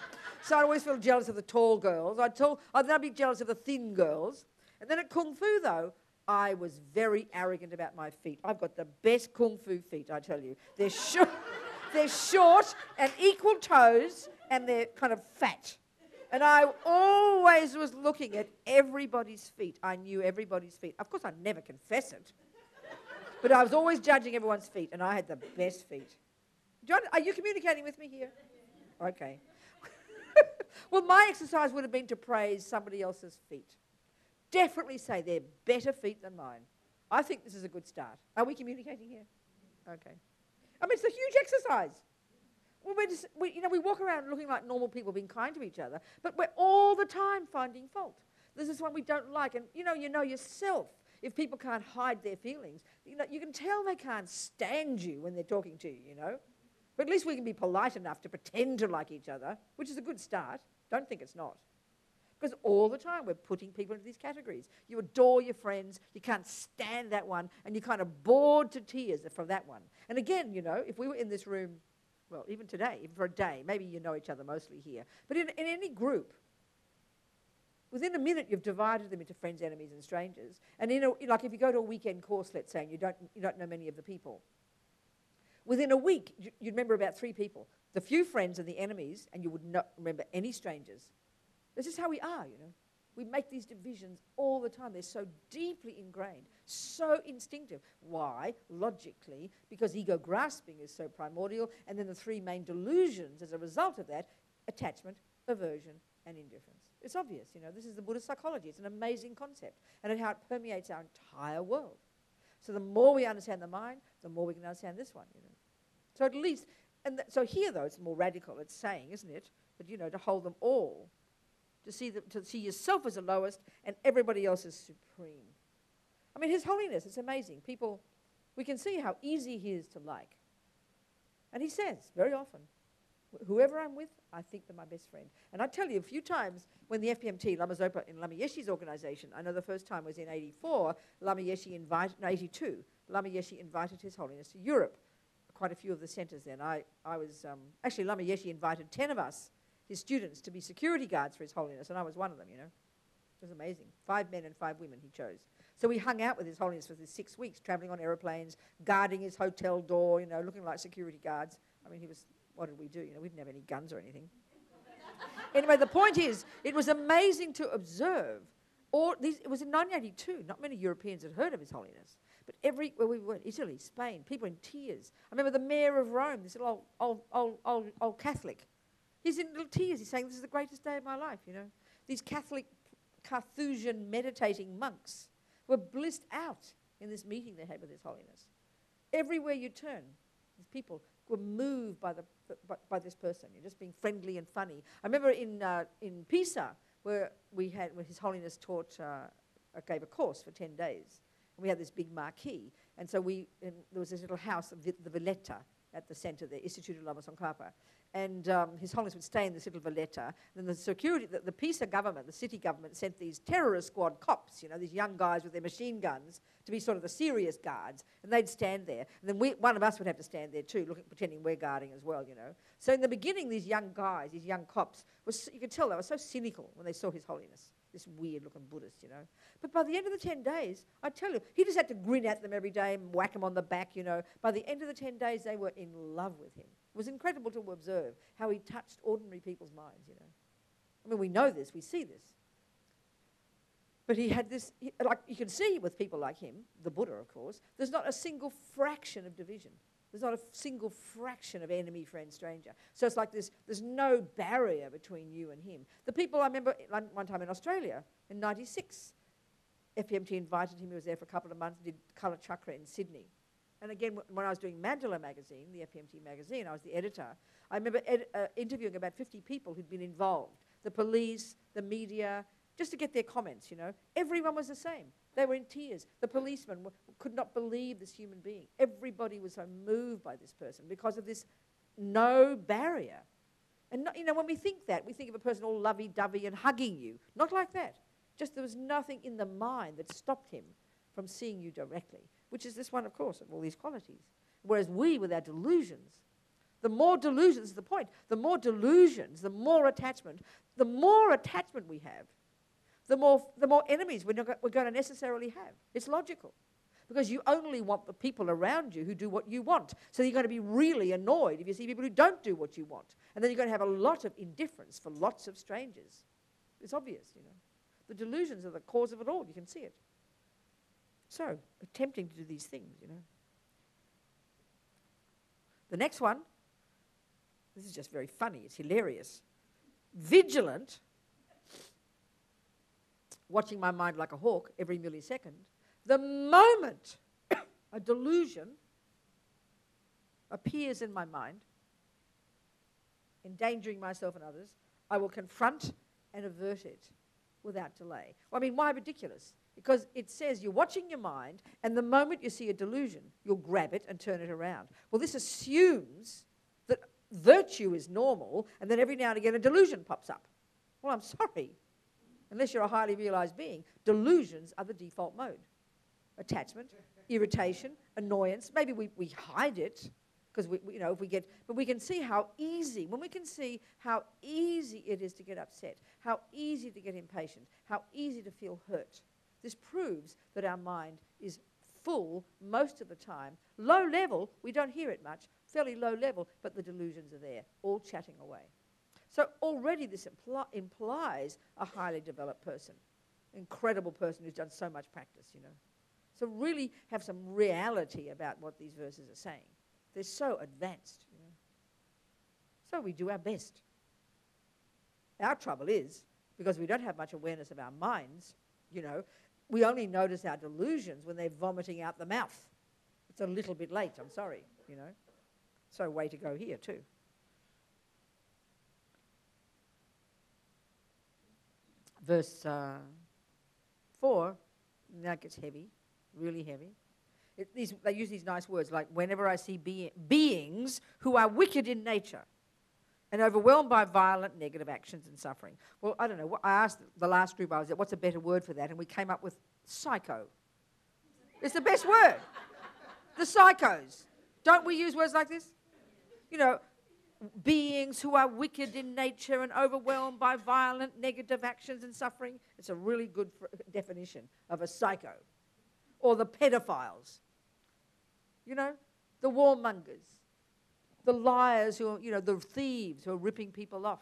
So I always feel jealous of the tall girls. I'd be jealous of the thin girls. And then at Kung Fu, though, I was very arrogant about my feet. I've got the best Kung Fu feet, I tell you. They're short, they're short and equal toes, and they're kind of fat. And I always was looking at everybody's feet. I knew everybody's feet. Of course, I'd never confess it. But I was always judging everyone's feet, and I had the best feet. John, are you communicating with me here? Okay. Well, my exercise would have been to praise somebody else's feet. Definitely say they're better feet than mine. I think this is a good start. Are we communicating here? Okay. It's a huge exercise. Well, we walk around looking like normal people, being kind to each other, but we're all the time finding fault. This is one we don't like, and you know yourself. If people can't hide their feelings, you can tell they can't stand you when they're talking to you, you know. But at least we can be polite enough to pretend to like each other, which is a good start. Don't think it's not. Because all the time we're putting people into these categories. You adore your friends, you can't stand that one, and you're kind of bored to tears from that one. And again, if we were in this room, well, even today, even for a day, maybe you know each other mostly here, but in any group, within a minute you've divided them into friends, enemies, and strangers. And like if you go to a weekend course, let's say, and you don't know many of the people, within a week you'd remember about 3 people, the few friends and the enemies, and you would not remember any strangers. This is how we are, We make these divisions all the time. They're so deeply ingrained, so instinctive. Why? Logically, because ego grasping is so primordial, and then the 3 main delusions as a result of that: attachment, aversion, and indifference. It's obvious, This is the Buddhist psychology. It's an amazing concept, and how it permeates our entire world. So the more we understand the mind, the more we can understand this one, So at least, so here, though, it's more radical. It's saying, isn't it, that, to hold them all, to see yourself as the lowest and everybody else as supreme. His holiness, it's amazing. People, we can see how easy he is to like. And he says very often, whoever I'm with, I think they're my best friend. And I tell you, a few times when the FPMT, Lama Zopa in Lama Yeshe's organization, I know the first time was in 84, 82, Lama Yeshe invited His Holiness to Europe. Quite a few of the centers then. Actually, Lama Yeshe invited 10 of us, his students, to be security guards for His Holiness, and I was one of them, It was amazing. 5 men and 5 women he chose. So we hung out with His Holiness for these 6 weeks, traveling on aeroplanes, guarding his hotel door, looking like security guards. What did we do? We didn't have any guns or anything. Anyway, the point is, it was amazing to observe. It was in 1982. Not many Europeans had heard of His Holiness. But where we were, Italy, Spain, people in tears. I remember the mayor of Rome, this little old Catholic. He's in little tears. He's saying, this is the greatest day of my life, These Catholic Carthusian meditating monks were blissed out in this meeting they had with His Holiness. Everywhere you turn, these people were moved by this person, just being friendly and funny. I remember in Pisa, where His Holiness gave a course for 10 days. And we had this big marquee. And so there was this little house, the Villetta, at the center there, Istituto Lama Tsongkhapa. And His Holiness would stay in this little Villetta. And then the Pisa government, the city government, sent these terrorist squad cops, these young guys with their machine guns, to be sort of the serious guards. And they'd stand there. And then one of us would have to stand there too, pretending we're guarding as well, So in the beginning, these young guys, these young cops, you could tell they were so cynical when they saw His Holiness, this weird-looking Buddhist, But by the end of the 10 days, I tell you, he just had to grin at them every day and whack them on the back, By the end of the 10 days, they were in love with him. It was incredible to observe how he touched ordinary people's minds, we know this, we see this. But he had this, like you can see with people like him, the Buddha, of course, there's not a single fraction of division. There's not a single fraction of enemy, friend, stranger. So it's like there's no barrier between you and him. The people, I remember one time in Australia, in 96, FPMT invited him, he was there for a couple of months, did Kala Chakra in Sydney. And again, when I was doing Mandela magazine, the FPMT magazine, I was the editor. I remember interviewing about 50 people who'd been involved, the police, the media, just to get their comments, you know. Everyone was the same. They were in tears. The policemen could not believe this human being. Everybody was so moved by this person because of this no barrier. And, not, you know, when we think that, we think of a person all lovey-dovey and hugging you. Not like that. Just there was nothing in the mind that stopped him from seeing you directly, which is this one, of course, of all these qualities. Whereas we, with our delusions, the more delusions, the point, the more delusions, the more attachment we have, the more enemies we're going to necessarily have. It's logical. Because you only want the people around you who do what you want. So you're going to be really annoyed if you see people who don't do what you want. And then you're going to have a lot of indifference for lots of strangers. It's obvious, you know. The delusions are the cause of it all. You can see it. So, attempting to do these things, you know. The next one, this is just very funny. It's hilarious. Vigilant, watching my mind like a hawk every millisecond. The moment a delusion appears in my mind, endangering myself and others, I will confront and avert it without delay. Well, I mean, why ridiculous? Because it says you're watching your mind, and the moment you see a delusion, you'll grab it and turn it around. Well, this assumes that virtue is normal, and then every now and again a delusion pops up. Well, I'm sorry. Unless you're a highly realized being, delusions are the default mode. Attachment, irritation, annoyance. Maybe we hide it because you know, if we get, but we can see how easy, when we can see how easy it is to get upset, how easy to get impatient, how easy to feel hurt. This proves that our mind is full most of the time. Low level, we don't hear it much, fairly low level, but the delusions are there, all chatting away. So already this implies a highly developed person, incredible person who's done so much practice, you know. So really have some reality about what these verses are saying. They're so advanced, you know. So we do our best. Our trouble is, because we don't have much awareness of our minds, you know, we only notice our delusions when they're vomiting out the mouth. It's a little bit late, I'm sorry, you know. So way to go here too. Verse 4, now it gets heavy. Really heavy. They use these nice words like, whenever I see beings who are wicked in nature and overwhelmed by violent negative actions and suffering. Well, I don't know. I asked the last group I was at, what's a better word for that? And we came up with psycho. It's the best word. The psychos. Don't we use words like this? You know, beings who are wicked in nature and overwhelmed by violent negative actions and suffering. It's a really good definition of a psycho. Or the pedophiles, you know, the warmongers, the liars who are, you know, the thieves who are ripping people off.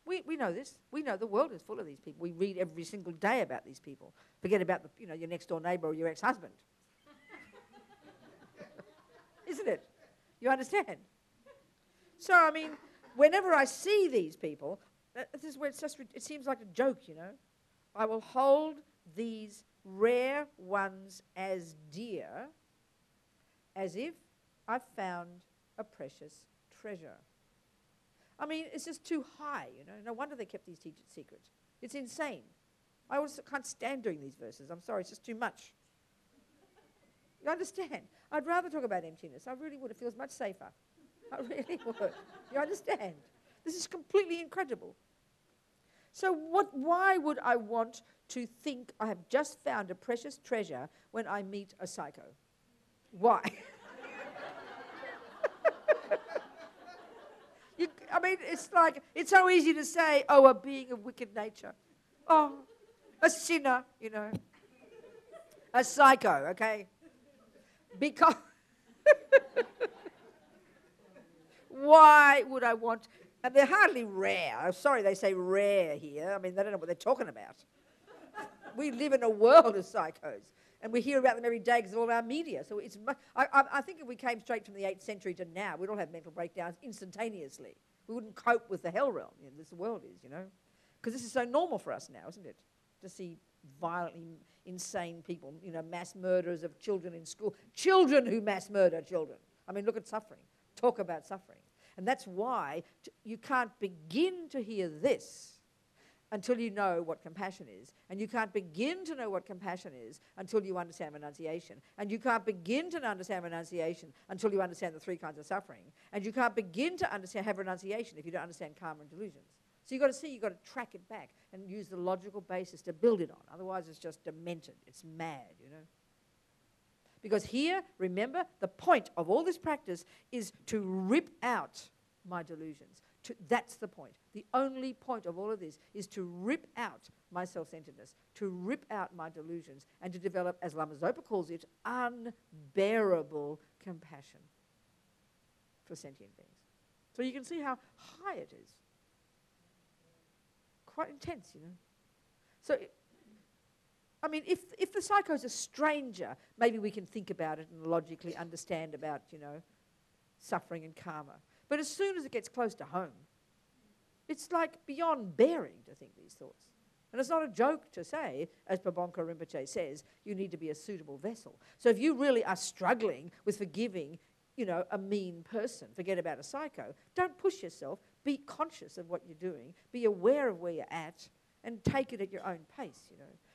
We know this. We know the world is full of these people. We read every single day about these people. Forget about your next door neighbor or your ex-husband. Isn't it? You understand? So, I mean, whenever I see these people, this is where it seems like a joke, you know. I will hold these rare ones as dear, as if I found a precious treasure. I mean, it's just too high, you know. No wonder they kept these teachers secret. It's insane. I also can't stand doing these verses. I'm sorry, it's just too much. You understand? I'd rather talk about emptiness. I really would. It feels much safer. I really would. You understand? This is completely incredible. So why would I want to think I have just found a precious treasure when I meet a psycho? Why? I mean, it's like, it's so easy to say, oh, a being of wicked nature. Oh, a sinner, you know. A psycho, okay? Because why would I want... And they're hardly rare. I'm sorry they say rare here. I mean, they don't know what they're talking about. We live in a world of psychos, and we hear about them every day because of all our media. So it's I think if we came straight from the 8th century to now, we'd all have mental breakdowns instantaneously. We wouldn't cope with the hell realm this world is, you know. Because this is so normal for us now, isn't it? To see violently insane people, mass murderers of children in school, children who mass murder children. I mean, look at suffering. Talk about suffering. And that's why you can't begin to hear this until you know what compassion is. And you can't begin to know what compassion is until you understand renunciation. And you can't begin to understand renunciation until you understand the 3 kinds of suffering. And you can't begin to have renunciation if you don't understand karma and delusions. So you've got to track it back and use the logical basis to build it on. Otherwise, it's just demented. It's mad, Because here, remember, the point of all this practice is to rip out my delusions. That's the point. The only point of all of this is to rip out my self-centeredness, to rip out my delusions, and to develop, as Lama Zopa calls it, unbearable compassion for sentient beings. So you can see how high it is. Quite intense, So, I mean, if the psycho's a stranger, maybe we can think about it and logically understand about, suffering and karma. But as soon as it gets close to home, it's like beyond bearing to think these thoughts. And it's not a joke to say, as Pabonka Rinpoche says, you need to be a suitable vessel. So if you really are struggling with forgiving, a mean person, forget about a psycho, don't push yourself. Be conscious of what you're doing. Be aware of where you're at and take it at your own pace,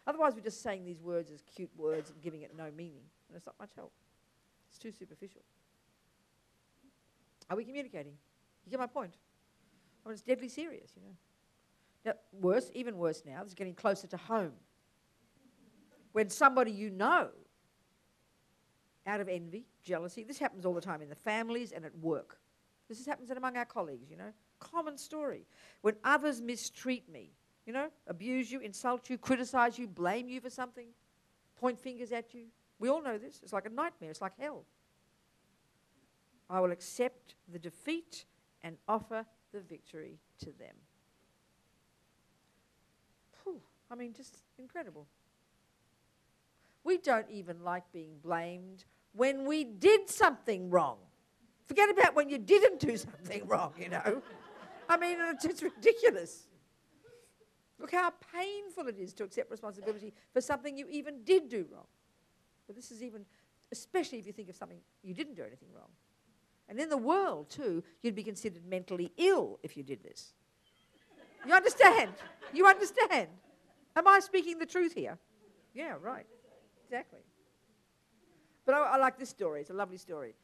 Otherwise, we're just saying these words as cute words and giving it no meaning. And it's not much help. It's too superficial. Are we communicating? You get my point? I mean, it's deadly serious, Now, even worse now, this is getting closer to home. When somebody out of envy, jealousy, this happens all the time in the families and at work. This happens among our colleagues, Common story. When others mistreat me, abuse you, insult you, criticize you, blame you for something, point fingers at you. We all know this. It's like a nightmare. It's like hell. I will accept the defeat and offer the victory to them. Whew, I mean, just incredible. We don't even like being blamed when we did something wrong. Forget about when you didn't do something wrong, I mean, it's ridiculous. Look how painful it is to accept responsibility for something you even did do wrong. But this is even, especially if you think of something you didn't do anything wrong. And in the world, too, you'd be considered mentally ill if you did this. You understand? You understand? Am I speaking the truth here? Yeah, right. Exactly. But I like this story. It's a lovely story.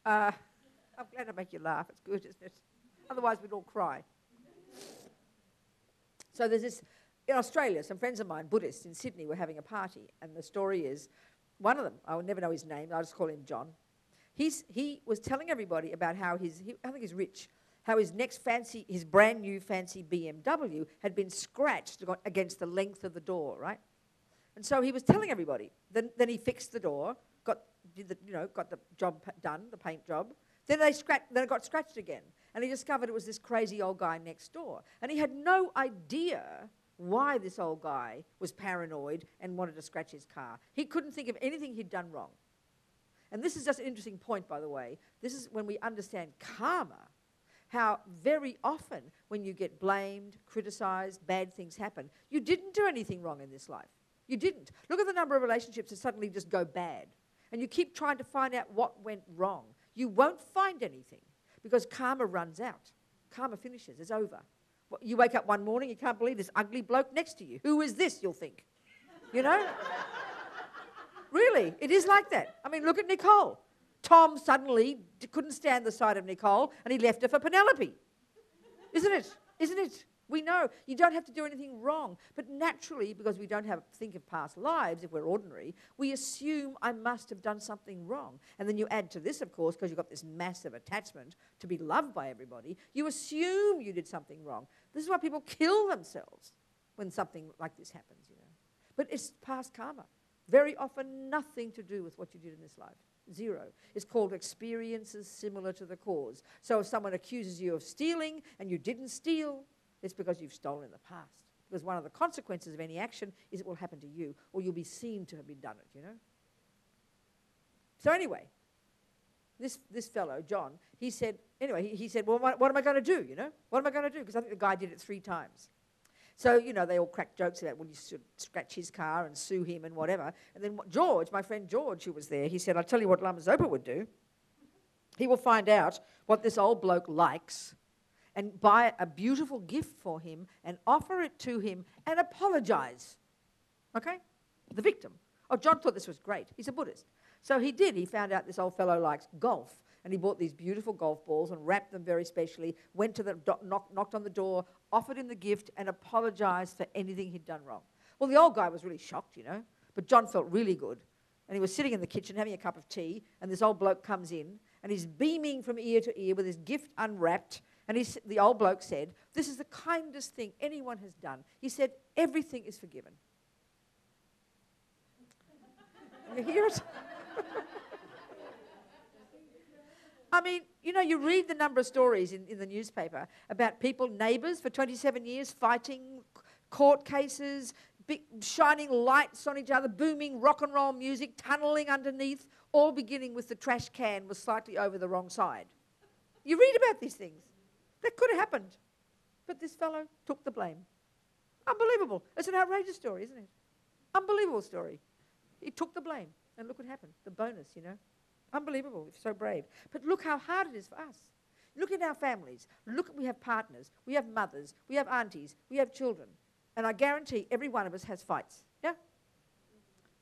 I'm glad I make you laugh. It's good, isn't it? Otherwise, we'd all cry. So there's this, in Australia, some friends of mine, Buddhists in Sydney, were having a party. And the story is, one of them, I will never know his name, I'll just call him John. He was telling everybody about how I think he's rich, how his brand new fancy BMW had been scratched against the length of the door, right? And so he was telling everybody. Then he fixed the door, got the job done, the paint job. Then it got scratched again. And he discovered it was this crazy old guy next door. And he had no idea why this old guy was paranoid and wanted to scratch his car. He couldn't think of anything he'd done wrong. And this is just an interesting point, by the way. This is when we understand karma, how very often when you get blamed, criticized, bad things happen, you didn't do anything wrong in this life. You didn't. Look at the number of relationships that suddenly just go bad. And you keep trying to find out what went wrong. You won't find anything because karma runs out. Karma finishes. It's over. You wake up one morning, you can't believe this ugly bloke next to you. Who is this, you'll think? Really, it is like that. I mean, look at Nicole. Tom suddenly couldn't stand the sight of Nicole and he left her for Penelope. Isn't it? Isn't it? We know you don't have to do anything wrong. But naturally, because we don't think of past lives, if we're ordinary, we assume I must have done something wrong. And then you add to this, of course, because you've got this massive attachment to be loved by everybody, you assume you did something wrong. This is why people kill themselves when something like this happens, But it's past karma. Very often nothing to do with what you did in this life. Zero. It's called experiences similar to the cause. So if someone accuses you of stealing and you didn't steal, it's because you've stolen in the past. Because one of the consequences of any action is it will happen to you, or you'll be seen to have been done it, So anyway, this fellow, John, he said, well, what am I going to do, What am I going to do? Because I think the guy did it 3 times. So, they all crack jokes about, well, you should scratch his car and sue him and whatever. And then George, my friend George, who was there, he said, I'll tell you what Lama Zopa would do. He will find out what this old bloke likes and buy a beautiful gift for him and offer it to him and apologize. Okay? The victim. Oh, John thought this was great. He's a Buddhist. So he did. He found out this old fellow likes golf. And he bought these beautiful golf balls and wrapped them very specially, went to the knocked on the door, offered him the gift, and apologized for anything he'd done wrong. Well, the old guy was really shocked, but John felt really good. And he was sitting in the kitchen having a cup of tea, and this old bloke comes in, and he's beaming from ear to ear with his gift unwrapped. And the old bloke said, this is the kindest thing anyone has done. He said, everything is forgiven. You hear it? I mean, you read the number of stories in the newspaper about people, neighbours for 27 years, fighting, court cases, shining lights on each other, booming rock and roll music, tunnelling underneath, all beginning with the trash can was slightly over the wrong side. You read about these things. That could have happened. But this fellow took the blame. Unbelievable. It's an outrageous story, isn't it? Unbelievable story. He took the blame. And look what happened. The bonus, Unbelievable, so brave. But look how hard it is for us. Look at our families. We have partners, we have mothers, we have aunties, we have children. And I guarantee every one of us has fights. Yeah?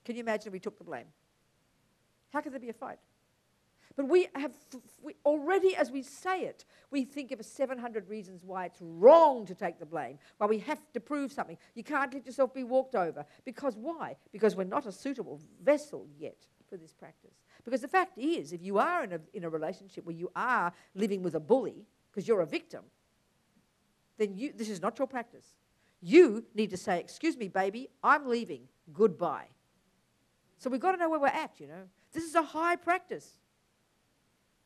Can you imagine if we took the blame? How could there be a fight? But we already, as we say it, we think of 700 reasons why it's wrong to take the blame, why we have to prove something. You can't let yourself be walked over. Because why? Because we're not a suitable vessel yet for this practice. Because the fact is, if you are in a relationship where you are living with a bully, because you're a victim, then this is not your practice. You need to say, excuse me, baby, I'm leaving. Goodbye. So we've got to know where we're at, This is a high practice.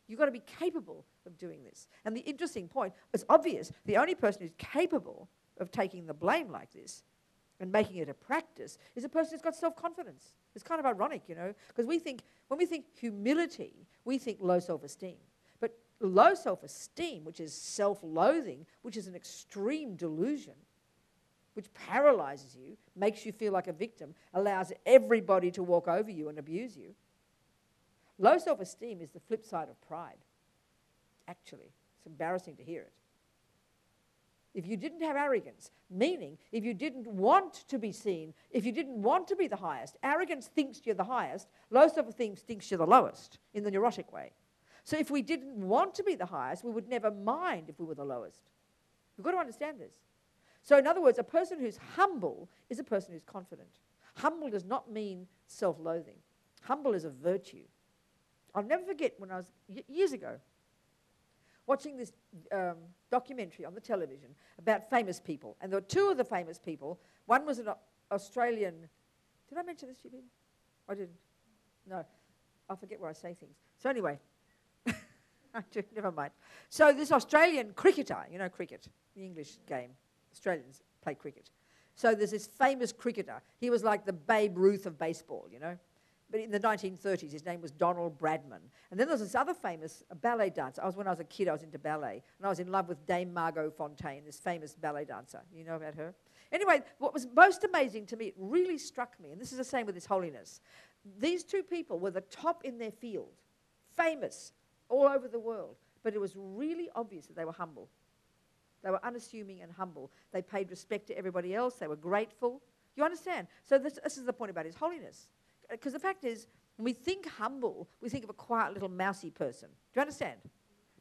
You've got to be capable of doing this. And the interesting point, it's obvious, the only person who's capable of taking the blame like this and making it a practice is a person who's got self-confidence. It's kind of ironic, because when we think humility, we think low self-esteem. But low self-esteem, which is self-loathing, which is an extreme delusion, which paralyzes you, makes you feel like a victim, allows everybody to walk over you and abuse you. Low self-esteem is the flip side of pride, actually. It's embarrassing to hear it. If you didn't have arrogance, meaning if you didn't want to be seen, if you didn't want to be the highest, arrogance thinks you're the highest, low self-esteem thinks you're the lowest in the neurotic way. So if we didn't want to be the highest, we would never mind if we were the lowest. We've got to understand this. So in other words, a person who's humble is a person who's confident. Humble does not mean self-loathing. Humble is a virtue. I'll never forget when I was, years ago, watching this documentary on the television about famous people. And there were two of the famous people. One was an Australian... Did I mention this to you people? I didn't. No. I forget where I say things. So anyway, never mind. So this Australian cricketer, cricket, the English game. Australians play cricket. So there's this famous cricketer. He was like the Babe Ruth of baseball, But in the 1930s, his name was Donald Bradman. And then there was this other famous ballet dancer. When I was a kid, I was into ballet. And I was in love with Dame Margot Fontaine, this famous ballet dancer. You know about her? Anyway, what was most amazing to me, it really struck me, and this is the same with His Holiness. These two people were the top in their field, famous all over the world. But it was really obvious that they were humble. They were unassuming and humble. They paid respect to everybody else. They were grateful. You understand? So this is the point about His Holiness. Because the fact is, when we think humble, we think of a quiet little mousy person. Do you understand?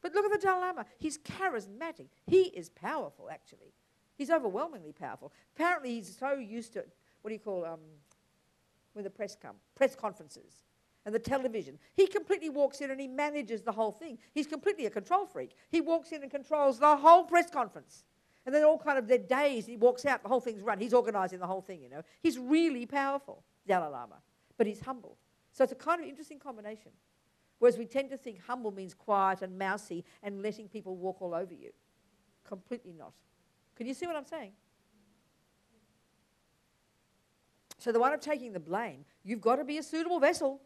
But look at the Dalai Lama. He's charismatic. He is powerful, actually. He's overwhelmingly powerful. Apparently, he's so used to, when the press come, press conferences and the television. He completely walks in and he manages the whole thing. He's completely a control freak. He walks in and controls the whole press conference. And then all kind of their days, he walks out, the whole thing's run. He's organising the whole thing, He's really powerful, Dalai Lama. But he's humble. So it's a kind of interesting combination. Whereas we tend to think humble means quiet and mousy and letting people walk all over you. Completely not. Can you see what I'm saying? So the one of taking the blame, you've got to be a suitable vessel.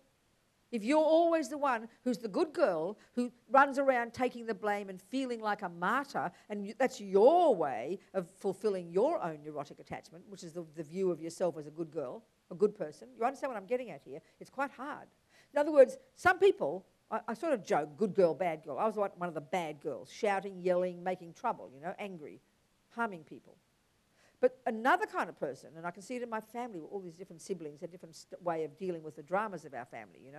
If you're always the one who's the good girl who runs around taking the blame and feeling like a martyr, and that's your way of fulfilling your own neurotic attachment, which is the view of yourself as a good girl, a good person. You understand what I'm getting at here? It's quite hard. In other words, some people, I sort of joke, good girl, bad girl. I was one of the bad girls, shouting, yelling, making trouble, angry, harming people. But another kind of person, and I can see it in my family, all these different siblings, a different way of dealing with the dramas of our family,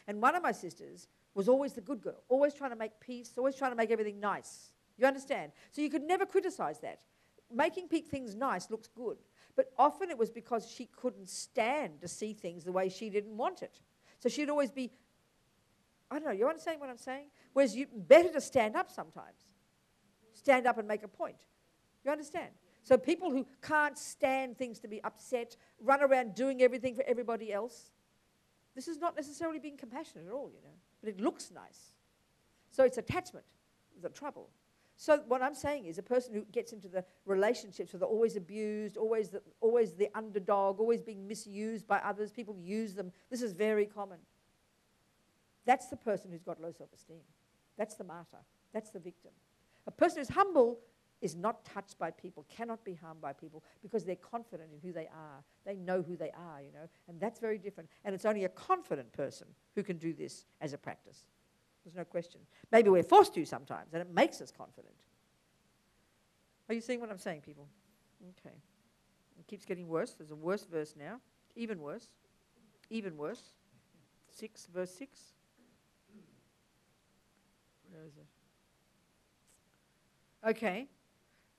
And one of my sisters was always the good girl, always trying to make peace, always trying to make everything nice. You understand? So you could never criticize that. Making things nice looks good. But often it was because she couldn't stand to see things the way she didn't want it. So she'd always be, I don't know, you understand what I'm saying? Whereas better to stand up sometimes. Stand up and make a point. You understand? So people who can't stand things to be upset, run around doing everything for everybody else, this is not necessarily being compassionate at all, but it looks nice. So it's attachment, the trouble. So what I'm saying is a person who gets into the relationships where they're always abused, always the underdog, always being misused by others, people use them. This is very common. That's the person who's got low self-esteem. That's the martyr. That's the victim. A person who's humble is not touched by people, cannot be harmed by people because they're confident in who they are. They know who they are, and that's very different. And it's only a confident person who can do this as a practice. There's no question. Maybe we're forced to sometimes, and it makes us confident. Are you seeing what I'm saying, people? Okay. It keeps getting worse. There's a worse verse now. Even worse. Even worse. 6, verse 6. Where is it? Okay.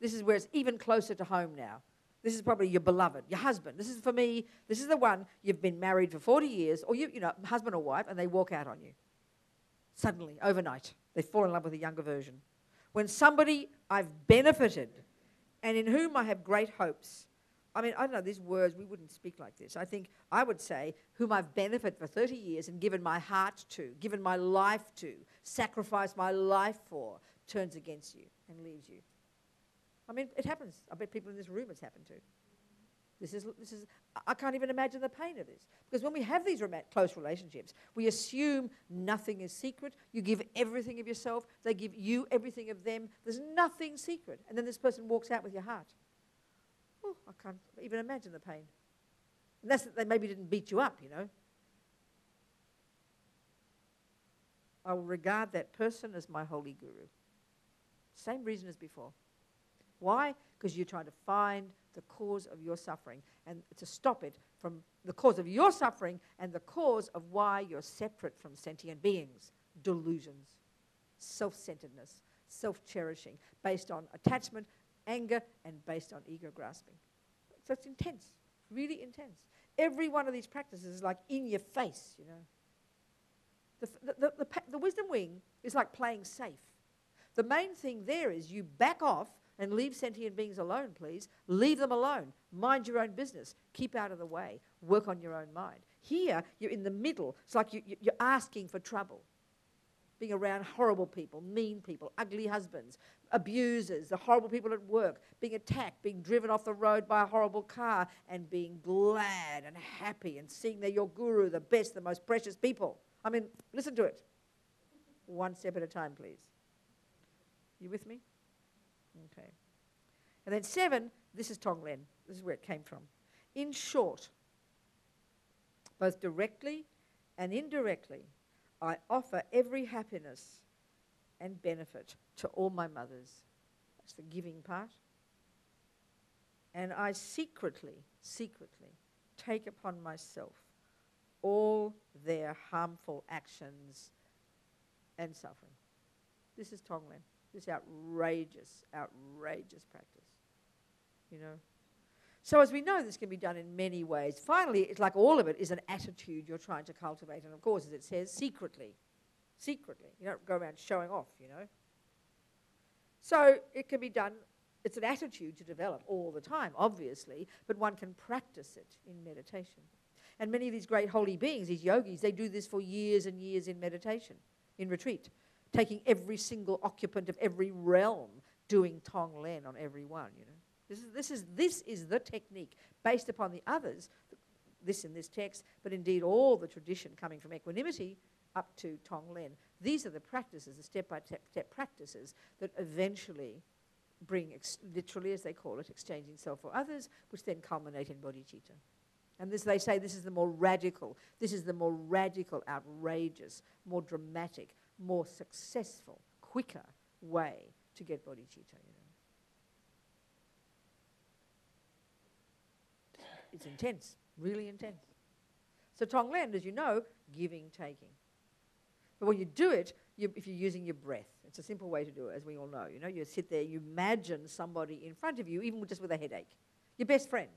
This is where it's even closer to home now. This is probably your beloved, your husband. This is for me, this is the one you've been married for 40 years, or husband or wife, and they walk out on you. Suddenly, overnight, they fall in love with a younger version. When somebody I've benefited and in whom I have great hopes, I don't know, these words, we wouldn't speak like this. I think I would say, whom I've benefited for 30 years and given my heart to, given my life to, sacrificed my life for, turns against you and leaves you. It happens. I bet people in this room it's happened to. This is. I can't even imagine the pain of this. Because when we have these close relationships, we assume nothing is secret. You give everything of yourself. They give you everything of them. There's nothing secret. And then this person walks out with your heart. Oh, I can't even imagine the pain. And that's that they maybe didn't beat you up, I will regard that person as my holy guru. Same reason as before. Why? Because you're trying to find the cause of your suffering and to stop it from the cause of your suffering and the cause of why you're separate from sentient beings. Delusions, self-centeredness, self-cherishing, based on attachment, anger, and based on ego grasping. So it's intense, really intense. Every one of these practices is like in your face, The wisdom wing is like playing safe. The main thing there is you back off and leave sentient beings alone, please. Leave them alone. Mind your own business. Keep out of the way. Work on your own mind. Here, you're in the middle. It's like you're asking for trouble. Being around horrible people, mean people, ugly husbands, abusers, the horrible people at work, being attacked, being driven off the road by a horrible car, and being glad and happy and seeing they're your guru, the best, the most precious people. Listen to it. One step at a time, please. You with me? Okay. And then 7, this is Tonglen. This is where it came from. In short, both directly and indirectly, I offer every happiness and benefit to all my mothers. That's the giving part. And I secretly take upon myself all their harmful actions and suffering. This is Tonglen. This outrageous practice, So as we know, this can be done in many ways. Finally, it's like all of it is an attitude you're trying to cultivate. And of course, as it says, secretly. Secretly. You don't go around showing off, So it can be done. It's an attitude to develop all the time, obviously, but one can practice it in meditation. And many of these great holy beings, these yogis, they do this for years and years in meditation, in retreat, taking every single occupant of every realm, doing Tonglen on every one, This is the technique based upon the others. this in this text, but indeed all the tradition coming from equanimity up to Tonglen. These are the practices, the step-by-step practices that eventually bring, literally as they call it, exchanging self for others, which then culminate in bodhicitta. And this, they say, this is the more radical, outrageous, more dramatic, more successful, quicker way to get bodhicitta. It's intense, really intense. So Tonglen, as you know, giving, taking. But when you do it, if you're using your breath, it's a simple way to do it, as we all know. You sit there, you imagine somebody in front of you, even just with a headache, your best friend.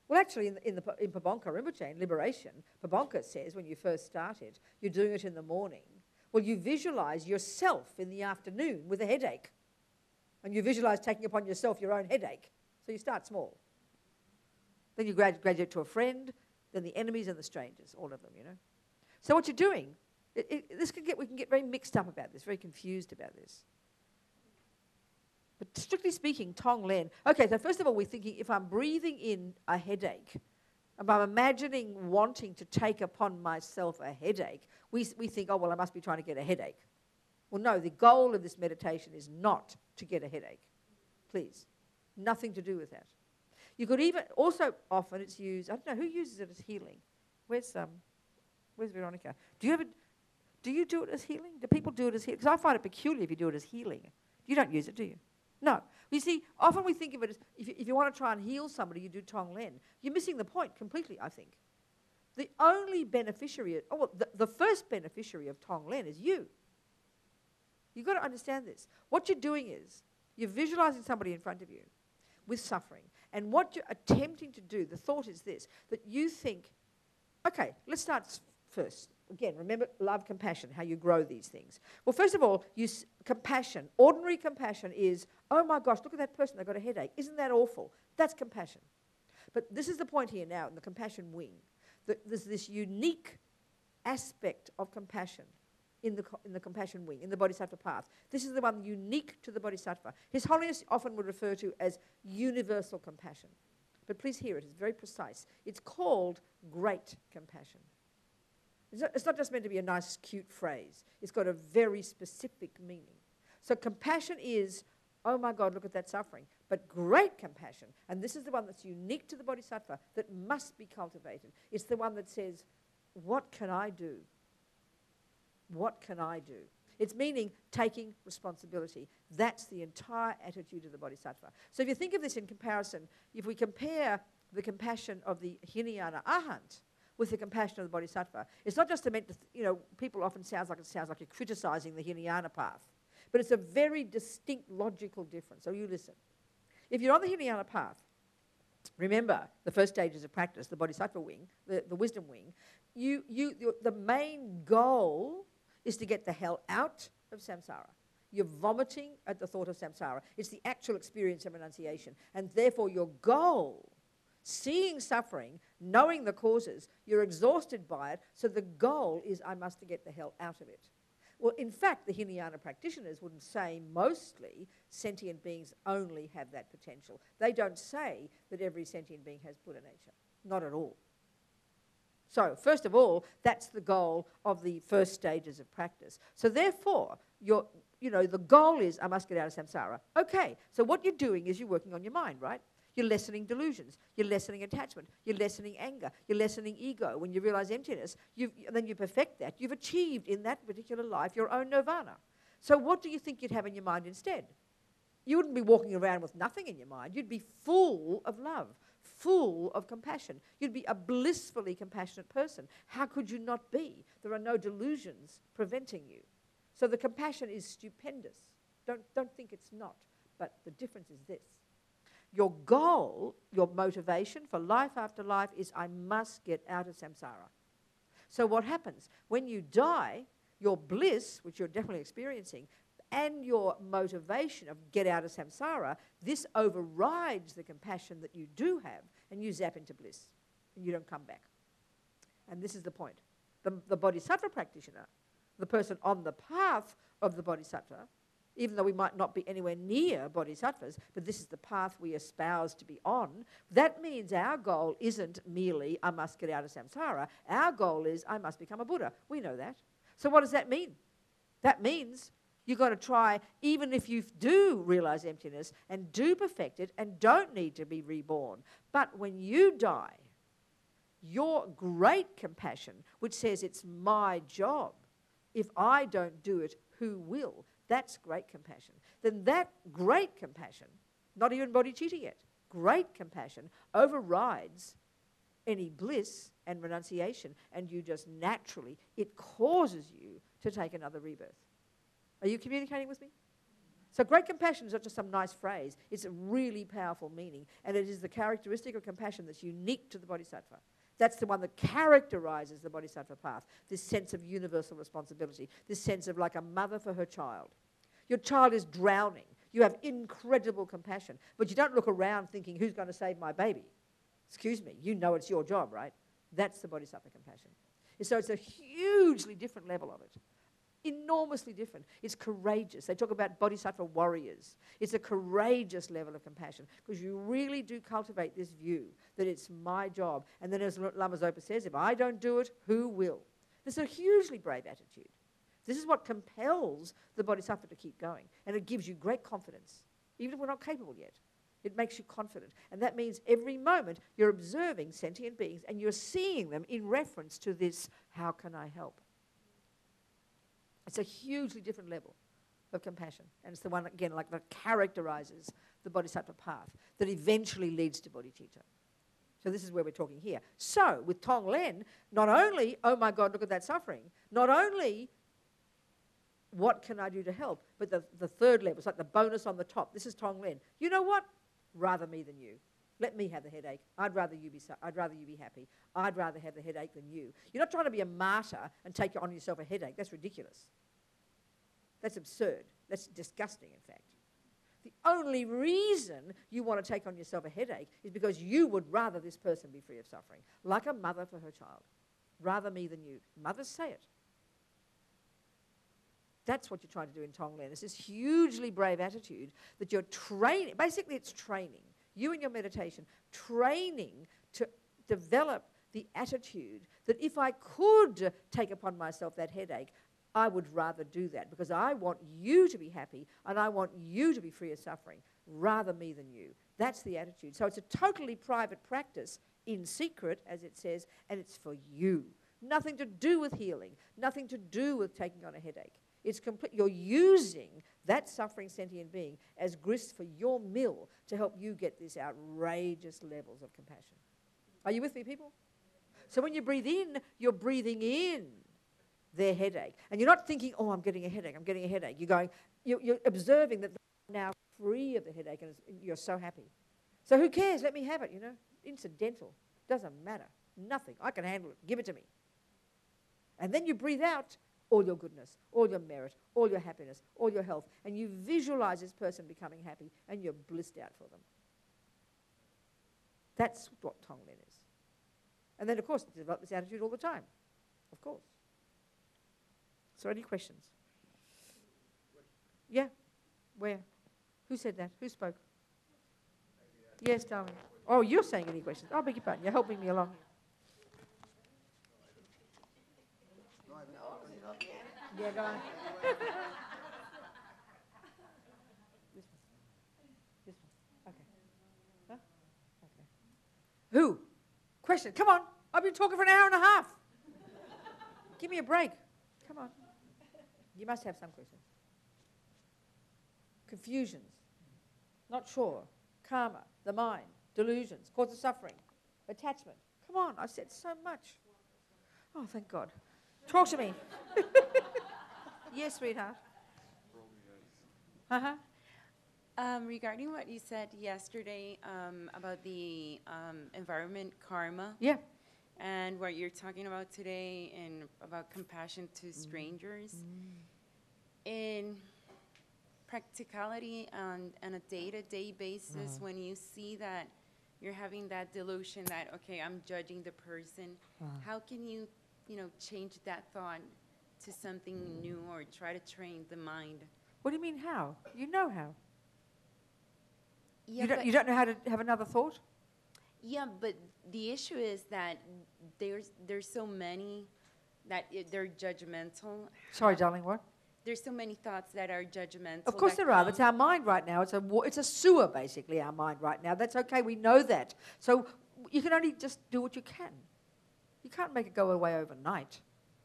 Well, actually, in Pabonka Rinpoche, in Liberation, Pabonka says when you first started, you're doing it in the morning. Well, you visualize yourself in the afternoon with a headache. And you visualize taking upon yourself your own headache. So you start small. Then you graduate to a friend, then the enemies and the strangers, all of them, So what you're doing, we can get very mixed up about this, very confused about this. But strictly speaking, Tonglen. Okay, so first of all, we're thinking if I'm breathing in a headache, if I'm imagining wanting to take upon myself a headache, we think, oh, well, I must be trying to get a headache. Well, no, the goal of this meditation is not to get a headache. Please. Nothing to do with that. You could even, also often it's used, I don't know, who uses it as healing? Where's Veronica? Do you do it as healing? Do people do it as healing? Because I find it peculiar if you do it as healing. You don't use it, do you? No. You see, often we think of it as, if you want to try and heal somebody, you do Tonglen. You're missing the point completely, I think. The only beneficiary, the first beneficiary of Tonglen is you. You've got to understand this. What you're doing is, you're visualizing somebody in front of you with suffering. And what you're attempting to do, the thought is this, that you think, okay, let's start first. Again, remember love, compassion, how you grow these things. Well, first of all, compassion. Ordinary compassion is, oh my gosh, look at that person, they've got a headache. Isn't that awful? That's compassion. But this is the point here now in the compassion wing. There's this unique aspect of compassion in the compassion wing, in the bodhisattva path. This is the one unique to the bodhisattva. His Holiness often would refer to as universal compassion. But please hear it, it's very precise. It's called great compassion. It's not just meant to be a nice, cute phrase. It's got a very specific meaning. So compassion is, oh my God, look at that suffering. But great compassion, and this is the one that's unique to the bodhisattva, that must be cultivated. It's the one that says, what can I do? What can I do? It's meaning taking responsibility. That's the entire attitude of the bodhisattva. So if you think of this in comparison, if we compare the compassion of the Hinayana Arhat with the compassion of the bodhisattva, it's not just meant to, people often sounds like you're criticizing the Hinayana path, but it's a very distinct logical difference. So you listen. If you're on the Hinayana path, remember the first stages of practice, the bodhisattva wing, the wisdom wing, the main goal is to get the hell out of samsara. You're vomiting at the thought of samsara. It's the actual experience of renunciation. And therefore your goal, seeing suffering, knowing the causes, you're exhausted by it, so the goal is I must get the hell out of it. Well, in fact, the Hinayana practitioners wouldn't say mostly sentient beings only have that potential. They don't say that every sentient being has Buddha nature. Not at all. So, first of all, that's the goal of the first stages of practice. So therefore, the goal is I must get out of samsara. Okay, so what you're doing is you're working on your mind, right? You're lessening delusions. You're lessening attachment. You're lessening anger. You're lessening ego. When you realize emptiness, then you perfect that. You've achieved in that particular life your own nirvana. So what do you think you'd have in your mind instead? You wouldn't be walking around with nothing in your mind. You'd be full of love, full of compassion. You'd be a blissfully compassionate person. How could you not be? There are no delusions preventing you. So the compassion is stupendous. Don't think it's not. But the difference is this. Your goal, your motivation for life after life is I must get out of samsara. So what happens? When you die, your bliss, which you're definitely experiencing, and your motivation of get out of samsara, this overrides the compassion that you do have, and you zap into bliss, and you don't come back. And this is the point. The bodhisattva practitioner, the person on the path of the bodhisattva, even though we might not be anywhere near bodhisattvas, but this is the path we espouse to be on, that means our goal isn't merely, I must get out of samsara. Our goal is, I must become a Buddha. We know that. So what does that mean? That means you've got to try, even if you do realize emptiness and do perfect it and don't need to be reborn. But when you die, your great compassion, which says it's my job, if I don't do it, who will? That's great compassion. Then that great compassion, not even bodhicitta yet, great compassion overrides any bliss and renunciation, and you just naturally, it causes you to take another rebirth. Are you communicating with me? So great compassion is not just some nice phrase. It's a really powerful meaning, and it is the characteristic of compassion that's unique to the bodhisattva. That's the one that characterizes the bodhisattva path, this sense of universal responsibility, this sense of like a mother for her child. Your child is drowning. You have incredible compassion, but you don't look around thinking, who's going to save my baby? Excuse me, you know it's your job, right? That's the bodhisattva compassion. And so it's a hugely different level of it. Enormously different. It's courageous. They talk about bodhisattva warriors. It's a courageous level of compassion because you really do cultivate this view that it's my job. And then as Lama Zopa says, if I don't do it, who will? This is a hugely brave attitude. This is what compels the bodhisattva to keep going. And it gives you great confidence, even if we're not capable yet. It makes you confident. And that means every moment you're observing sentient beings and you're seeing them in reference to this, how can I help? It's a hugely different level of compassion. And it's the one, again, like that characterizes the bodhisattva path that eventually leads to bodhicitta. So this is where we're talking here. So with Tonglen, not only, oh my God, look at that suffering, not only what can I do to help, but the third level, it's like the bonus on the top. This is Tonglen. You know what? Rather me than you. Let me have the headache. I'd rather you be happy. I'd rather have the headache than you. You're not trying to be a martyr and take on yourself a headache. That's ridiculous. That's absurd. That's disgusting, in fact. The only reason you want to take on yourself a headache is because you would rather this person be free of suffering, like a mother for her child. Rather me than you. Mothers say it. That's what you're trying to do in Tonglen. It's this hugely brave attitude that you're training. Basically, it's training. You in your meditation, training to develop the attitude that if I could take upon myself that headache, I would rather do that because I want you to be happy and I want you to be free of suffering, rather me than you. That's the attitude. So it's a totally private practice in secret, as it says, and it's for you. Nothing to do with healing, nothing to do with taking on a headache. It's complete. You're using that suffering sentient being as grist for your mill to help you get these outrageous levels of compassion. Are you with me, people? So when you breathe in, you're breathing in their headache. And you're not thinking, oh, I'm getting a headache, I'm getting a headache. You're going, you're observing that they're now free of the headache and you're so happy. So who cares? Let me have it, you know. Incidental. Doesn't matter. Nothing. I can handle it. Give it to me. And then you breathe out all your goodness, all your merit, all your happiness, all your health, and you visualize this person becoming happy, and you're blissed out for them. That's what Tonglen is. And then, of course, develop this attitude all the time, of course. So any questions? Yeah? Where? Who said that? Who spoke? Yes, darling. Oh, you're saying any questions. Oh, I beg your pardon. You're helping me along. Yeah, go on. This one. This one. Okay. Huh? Okay. Who? Question. Come on. I've been talking for an hour and a half. Give me a break. Come on. You must have some questions. Confusions. Not sure. Karma. The mind. Delusions. Cause of suffering. Attachment. Come on. I've said so much. Oh, thank God. Talk to me. Yes, sweetheart. Regarding what you said yesterday about the environment karma. Yeah. And what you're talking about today and about compassion to strangers. In practicality on a day-to-day basis, when you see that you're having that delusion that, okay, I'm judging the person, how can you change that thought to something new or try to train the mind What do you mean how? You know how. Yeah, You don't know how to have another thought? yeah, but the issue is that there's so many that they're judgmental. Sorry, darling, what? There's so many thoughts that are judgmental. Of course that there are. come. That's our mind right now. It's a sewer, basically, our mind right now. That's okay. We know that. So you can only just do what you can. You can't make it go away overnight.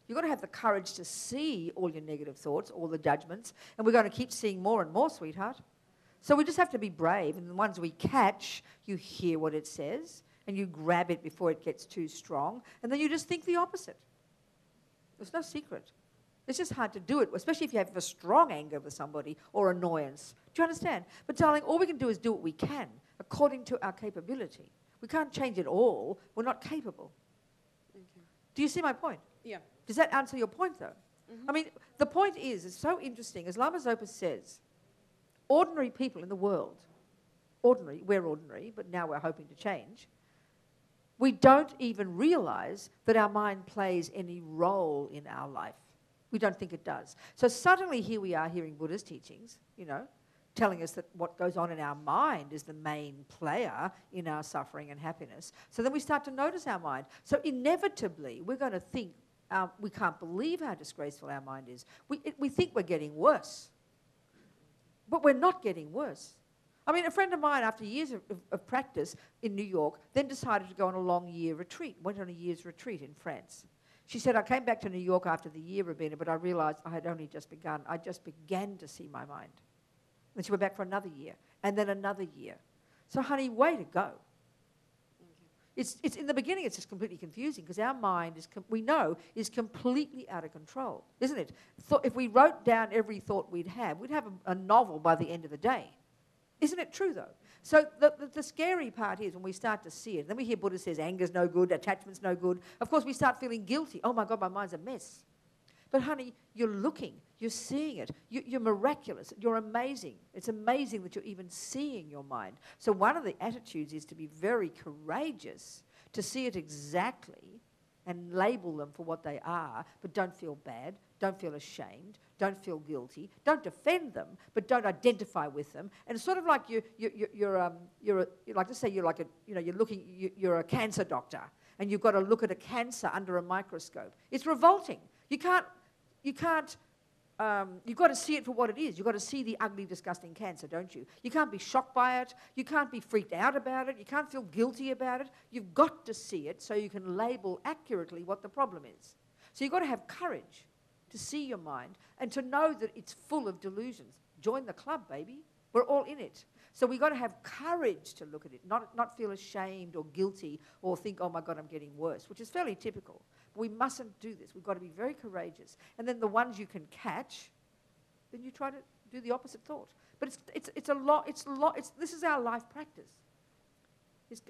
You've got to have the courage to see all your negative thoughts, all the judgments, and we're going to keep seeing more and more, sweetheart. So we just have to be brave, and the ones we catch, you hear what it says, and you grab it before it gets too strong, and then you just think the opposite. There's no secret. It's just hard to do it, especially if you have a strong anger with somebody or annoyance. Do you understand? But darling, all we can do is do what we can according to our capability. We can't change it all. We're not capable. Okay. Do you see my point? Yeah. Does that answer your point, though? I mean, the point is, it's so interesting. As Lama Zopa says, ordinary people in the world, we're ordinary, but now we're hoping to change, we don't even realize that our mind plays any role in our life. We don't think it does. So suddenly here we are hearing Buddha's teachings, telling us that what goes on in our mind is the main player in our suffering and happiness. So then we start to notice our mind. So inevitably, we're going to think, we can't believe how disgraceful our mind is. We think we're getting worse. But we're not getting worse. I mean, a friend of mine, after years of practice in New York, then decided to go on a long year retreat, went on a year's retreat in France. She said, I came back to New York after the year, Robina, but I realized I had only just begun. I just began to see my mind. Then she went back for another year, and then another year. So, honey, way to go. It's in the beginning, it's just completely confusing because our mind we know is completely out of control, isn't it? If we wrote down every thought we'd have a novel by the end of the day. Isn't it true, though? So the scary part is when we start to see it. Then we hear Buddha says anger's no good, attachment's no good. Of course, we start feeling guilty. Oh, my God, my mind's a mess. But, honey, you're looking. You're seeing it. You're miraculous. You're amazing. It's amazing that you're even seeing your mind. So one of the attitudes is to be very courageous, to see it exactly and label them for what they are, but don't feel bad, don't feel ashamed, don't feel guilty, don't defend them, but don't identify with them. And it's sort of like you're a cancer doctor, and you've got to look at a cancer under a microscope. It's revolting. You've got to see it for what it is. You've got to see the ugly, disgusting cancer, don't you? You can't be shocked by it. You can't be freaked out about it. You can't feel guilty about it. You've got to see it so you can label accurately what the problem is. So you've got to have courage to see your mind and to know that it's full of delusions. Join the club, baby. We're all in it. So we've got to have courage to look at it, not feel ashamed or guilty or think, oh, my God, I'm getting worse, which is fairly typical. But we mustn't do this. We've got to be very courageous. And then the ones you can catch, then you try to do the opposite thought. But this is our life practice.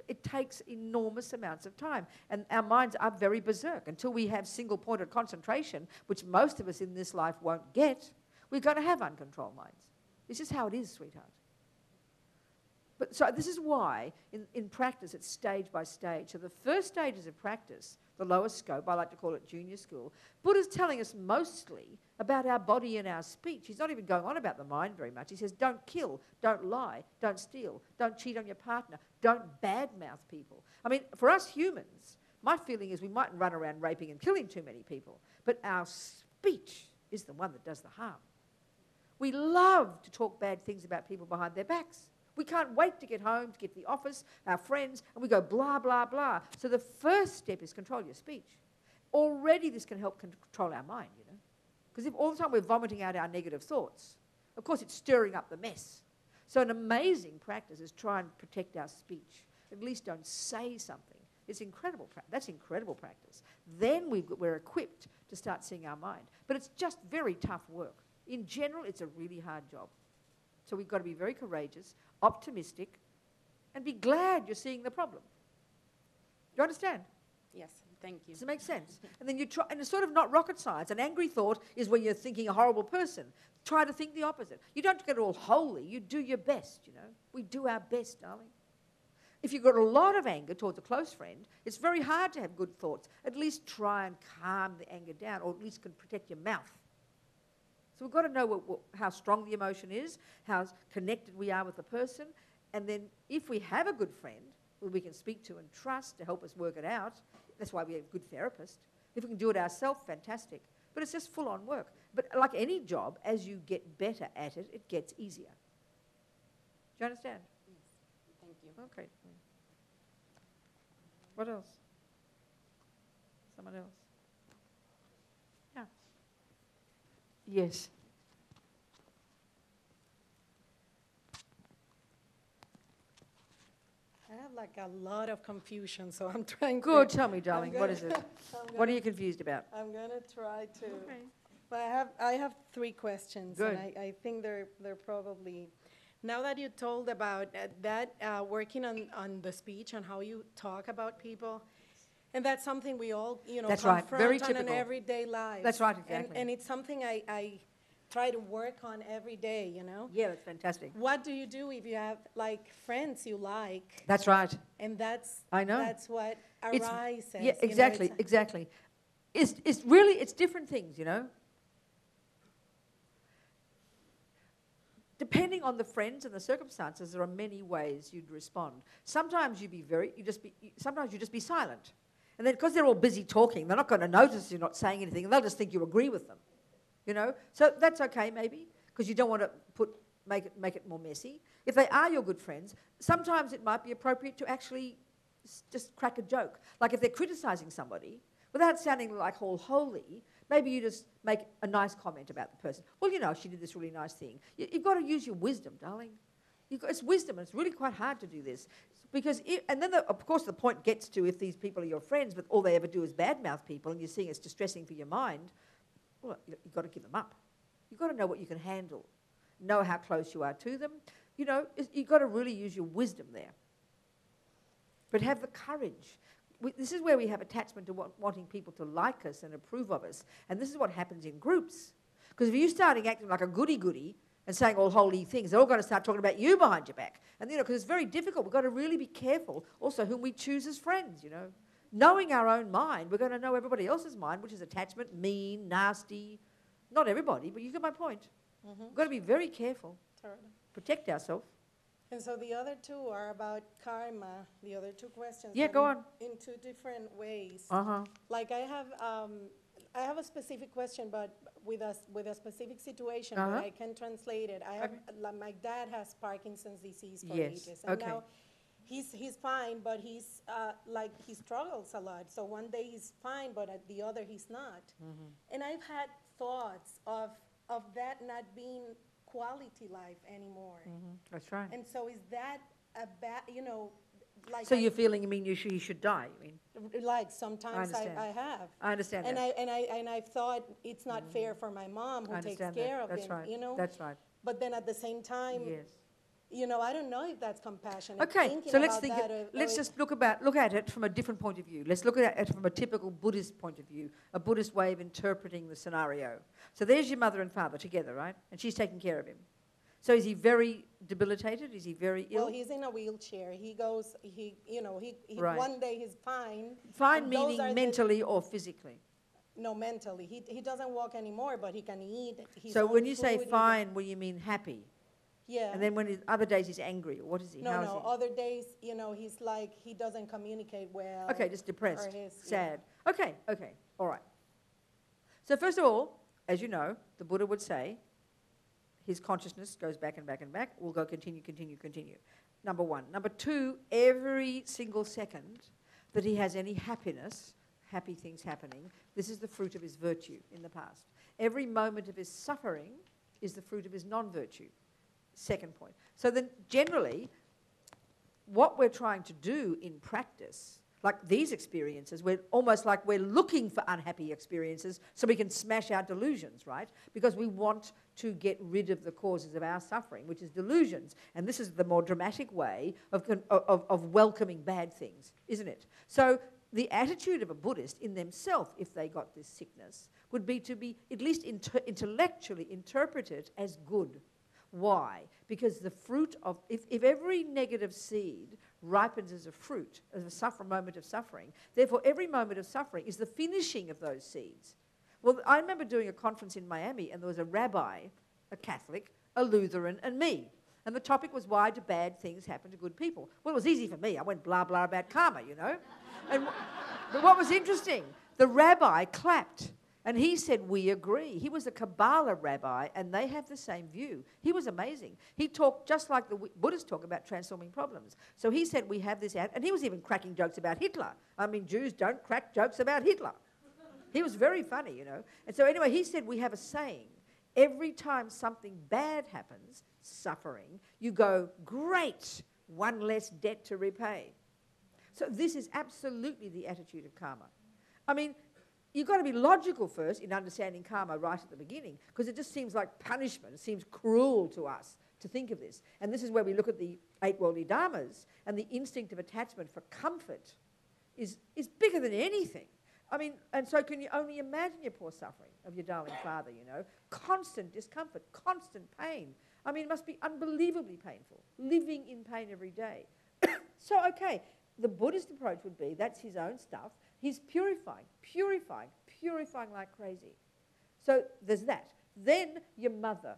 It takes enormous amounts of time. And our minds are very berserk. Until we have single-pointed concentration, which most of us in this life won't get, we're going to have uncontrolled minds. This is how it is, sweetheart. But so this is why in practice it's stage by stage. So the first stages of practice, the lowest scope, I like to call it junior school, Buddha's telling us mostly about our body and our speech. He's not even going on about the mind very much. He says, don't kill, don't lie, don't steal, don't cheat on your partner, don't badmouth people. I mean, for us humans, my feeling is we mightn't run around raping and killing too many people, but our speech is the one that does the harm. We love to talk bad things about people behind their backs. We can't wait to get home, to get to the office, our friends, and we go blah, blah, blah. So the first step is control your speech. Already this can help control our mind, Because if all the time we're vomiting out our negative thoughts, of course it's stirring up the mess. So an amazing practice is try and protect our speech. At least don't say something. It's incredible. That's incredible practice. Then we're equipped to start seeing our mind. But it's just very tough work. In general, it's a really hard job. So we've got to be very courageous, optimistic, and be glad you're seeing the problem. Do you understand? Yes, thank you. Does it make sense? And then you try, and it's sort of not rocket science. An angry thought is when you're thinking a horrible person. Try to think the opposite. You don't get all holy. You do your best, We do our best, darling. If you've got a lot of anger towards a close friend, it's very hard to have good thoughts. At least try and calm the anger down, or at least can protect your mouth. So we've got to know how strong the emotion is, how connected we are with the person, and then if we have a good friend who we can speak to and trust to help us work it out, that's why we have a good therapist. If we can do it ourselves, fantastic. But it's just full-on work. But like any job, as you get better at it, it gets easier. Do you understand? Yes. Thank you. Okay. What else? Someone else? Yeah. Yes. I have like a lot of confusion, so I'm trying to... Good, tell me, darling, what is it? I'm What are you confused about? I'm going to try to... Okay. But I have 3 questions. Good. And I think they're probably... Now that you told about working on the speech and how you talk about people, and that's something we all, That's right, confront very on typical. an everyday life. That's right, exactly. And it's something I try to work on every day, Yeah, that's fantastic. What do you do if you have, like, friends you like, That's right. and I know. that's what It's- arises? Yeah, exactly, exactly. It's really, it's different things, Depending on the friends and the circumstances, there are many ways you'd respond. Sometimes sometimes you just be silent. And then because they're all busy talking, they're not going to notice you're not saying anything, and they'll just think you agree with them. So that's okay maybe, because you don't want to make it more messy. If they are your good friends, sometimes it might be appropriate to actually just crack a joke. Like if they're criticizing somebody, without sounding like all holy, maybe you just make a nice comment about the person. Well, she did this really nice thing. You've got to use your wisdom, darling. It's wisdom, and it's really quite hard to do this. And then, of course, the point gets to if these people are your friends, but all they ever do is badmouth people, and you're seeing it's distressing for your mind, well, you've got to give them up. You've got to know what you can handle, know how close you are to them. You've got to really use your wisdom there. But have the courage. This is where we have attachment to wanting people to like us and approve of us. And this is what happens in groups. Because if you're starting acting like a goody-goody and saying all holy things, they're all going to start talking about you behind your back. And, because it's very difficult. We've got to really be careful also whom we choose as friends, Knowing our own mind, we're going to know everybody else's mind, which is attachment, mean, nasty. Not everybody, but you get my point. Mm-hmm. We've got to be very careful. Totally. Protect ourselves. And so the other 2 are about karma, the other 2 questions. Yeah, but go on. In 2 different ways. Uh-huh. Like I have a specific question, but with a specific situation, Uh-huh. but I can translate it. Like my dad has Parkinson's disease for Yes, ages. And okay. now he's fine, but he's he struggles a lot. So one day he's fine, but at the other he's not. Mm-hmm. And I've had thoughts of that not being quality life anymore. Mm-hmm. That's right. And so is that a bad, like So you're feeling, he should die, you mean? like sometimes I understand. I have. I understand And that. I've thought it's not fair for my mom who I takes understand care that. of That's him, right. That's right. But then at the same time, Yes. I don't know if that's compassionate. Okay, Thinking so let's about think. that, or Let's it- just look at it from a different point of view. Let's look at it from a typical Buddhist point of view, a Buddhist way of interpreting the scenario. So there's your mother and father together, right? And she's taking care of him. So is he very debilitated? Is he very ill? Well, he's in a wheelchair. He goes. He Right. one day he's fine. Fine and those meaning are the- mentally or physically? No, mentally. He doesn't walk anymore, but he can eat. His So own when you say food, he fine, what do you mean happy? Yeah. And then when other days he's angry, or what is he? No, How is no. he? Other days, he's like he doesn't communicate well. Okay, just depressed, or sad. Okay, all right. So first of all, as you know, the Buddha would say, his consciousness goes back and back and back. We'll go continue. Number 1. Number 2, every single second that he has any happiness, happy things happening, this is the fruit of his virtue in the past. Every moment of his suffering is the fruit of his non-virtue. Second point. So then generally, what we're trying to do in practice, like these experiences, we're almost like we're looking for unhappy experiences so we can smash our delusions, right? Because we want to get rid of the causes of our suffering, which is delusions. And this is the more dramatic way of welcoming bad things, isn't it? So the attitude of a Buddhist in themselves, if they got this sickness, would be to be at least intellectually interpreted as good. Why? Because the fruit of, if every negative seed ripens as a fruit, as a moment of suffering, therefore every moment of suffering is the finishing of those seeds. Well, I remember doing a conference in Miami, and there was a rabbi, a Catholic, a Lutheran, and me. And the topic was, why do bad things happen to good people? Well, it was easy for me. I went blah, blah about karma, you know. But what was interesting, the rabbi clapped, and he said, we agree. He was a Kabbalah rabbi, and they have the same view. He was amazing. He talked just like the Buddhists talk about transforming problems. So he said, we have this out, and he was even cracking jokes about Hitler. I mean, Jews don't crack jokes about Hitler. He was very funny, you know. And so anyway, he said, we have a saying. Every time something bad happens, suffering, you go, great, one less debt to repay. So this is absolutely the attitude of karma. I mean, you've got to be logical first in understanding karma right at the beginning, because it just seems like punishment. It seems cruel to us to think of this. And this is where we look at the 8 worldly dharmas, and the instinct of attachment for comfort is bigger than anything. I mean, and so can you only imagine your poor suffering of your darling father, you know? Constant discomfort, constant pain. I mean, it must be unbelievably painful, living in pain every day. So, okay, the Buddhist approach would be, that's his own stuff. He's purifying like crazy. So there's that. Then your mother.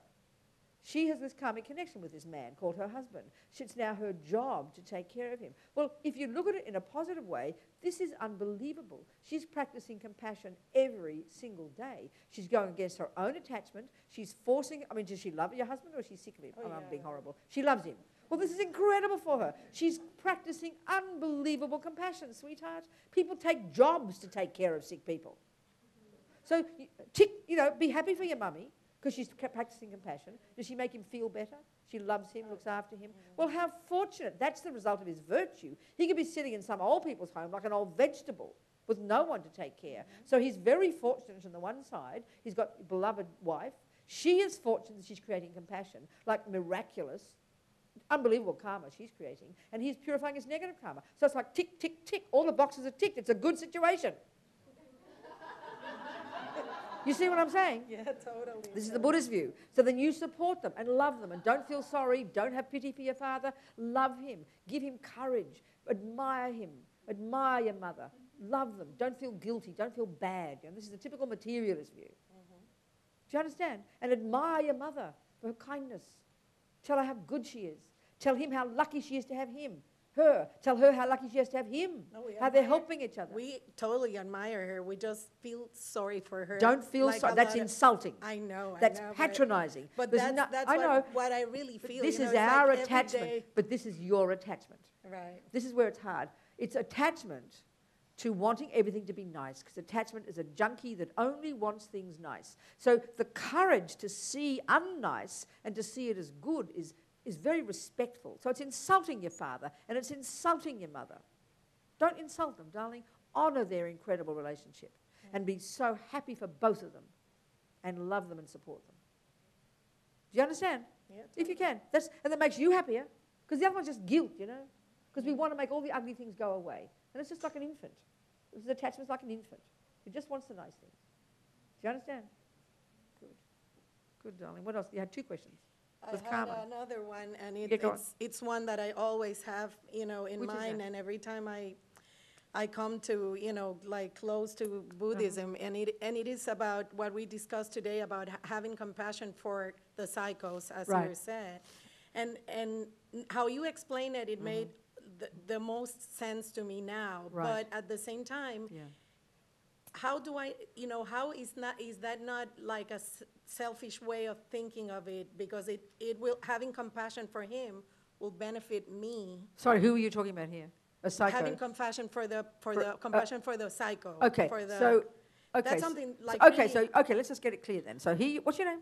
She has this karmic connection with this man called her husband. It's now her job to take care of him. Well, if you look at it in a positive way, this is unbelievable. She's practicing compassion every single day. She's going against her own attachment. She's forcing, I mean, does she love your husband, or is she sick of him? Oh, I'm being horrible. She loves him. Well, this is incredible for her. She's practicing unbelievable compassion, sweetheart. People take jobs to take care of sick people. So, be happy for your mummy, because she's practicing compassion. Does she make him feel better? She loves him, looks after him. Well, how fortunate. That's the result of his virtue. He could be sitting in some old people's home like an old vegetable with no one to take care. So he's very fortunate on the one side. He's got a beloved wife. She is fortunate that she's creating compassion, like miraculous, unbelievable karma she's creating. And he's purifying his negative karma. So it's like tick, tick, tick. All the boxes are ticked. It's a good situation. You see what I'm saying? Yeah, totally. This is the Buddhist view. So then you support them and love them, and don't feel sorry, don't have pity for your father. Love him. Give him courage. Admire him. Admire your mother. Love them. Don't feel guilty. Don't feel bad. And this is a typical materialist view. Do you understand? And admire your mother for her kindness. Tell her how good she is. Tell him how lucky she is to have him. Her. Tell her how lucky she is to have him. How they're helping each other. We totally admire her. We just feel sorry for her. Don't feel sorry. That's insulting. I know. That's patronizing. But that's what I really feel. This is our attachment, but this is your attachment. Right. This is where it's hard. It's attachment to wanting everything to be nice, because attachment is a junkie that only wants things nice. So the courage to see unnice and to see it as good is very respectful. So it's insulting your father and it's insulting your mother. Don't insult them, darling. Honour their incredible relationship and be so happy for both of them and love them and support them. Do you understand? Yeah, totally. If you can. And that makes you happier, because the other one's just guilt, you know, because we want to make all the ugly things go away. And it's just like an infant. This attachment's like an infant. It just wants the nice things. Do you understand? Good. Good, darling. What else? You had 2 questions. I had another one, and it's one that I always have, in mind, and every time I come to, like close to Buddhism, and it is about what we discussed today about having compassion for the psychos, as you said, and how you explain it, it made the most sense to me now, but at the same time, how do I, how is that not like a selfish way of thinking of it? Because it will, having compassion for him will benefit me. Sorry, who are you talking about here? A psycho? Having compassion for the psycho. Okay, that's something like let's just get it clear then. So what's your name?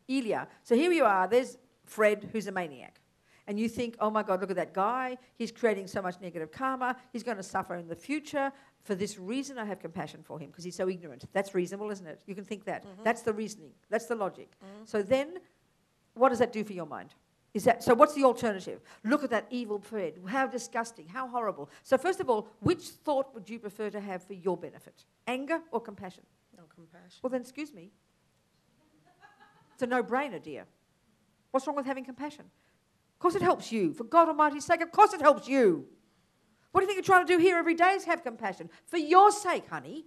Ilya. So here you are, there's Fred, who's a maniac. And you think, oh my God, look at that guy. He's creating so much negative karma. He's going to suffer in the future. For this reason, I have compassion for him, because he's so ignorant. That's reasonable, isn't it? You can think that. That's the reasoning. That's the logic. So then, what does that do for your mind? So what's the alternative? Look at that evil Fred. How disgusting. How horrible. So first of all, which thought would you prefer to have for your benefit? Anger or compassion? No, compassion. Well, then, excuse me. It's a no-brainer, dear. What's wrong with having compassion? Of course it helps you. For God Almighty's sake, of course it helps you. What do you think you're trying to do here every day is have compassion? For your sake, honey.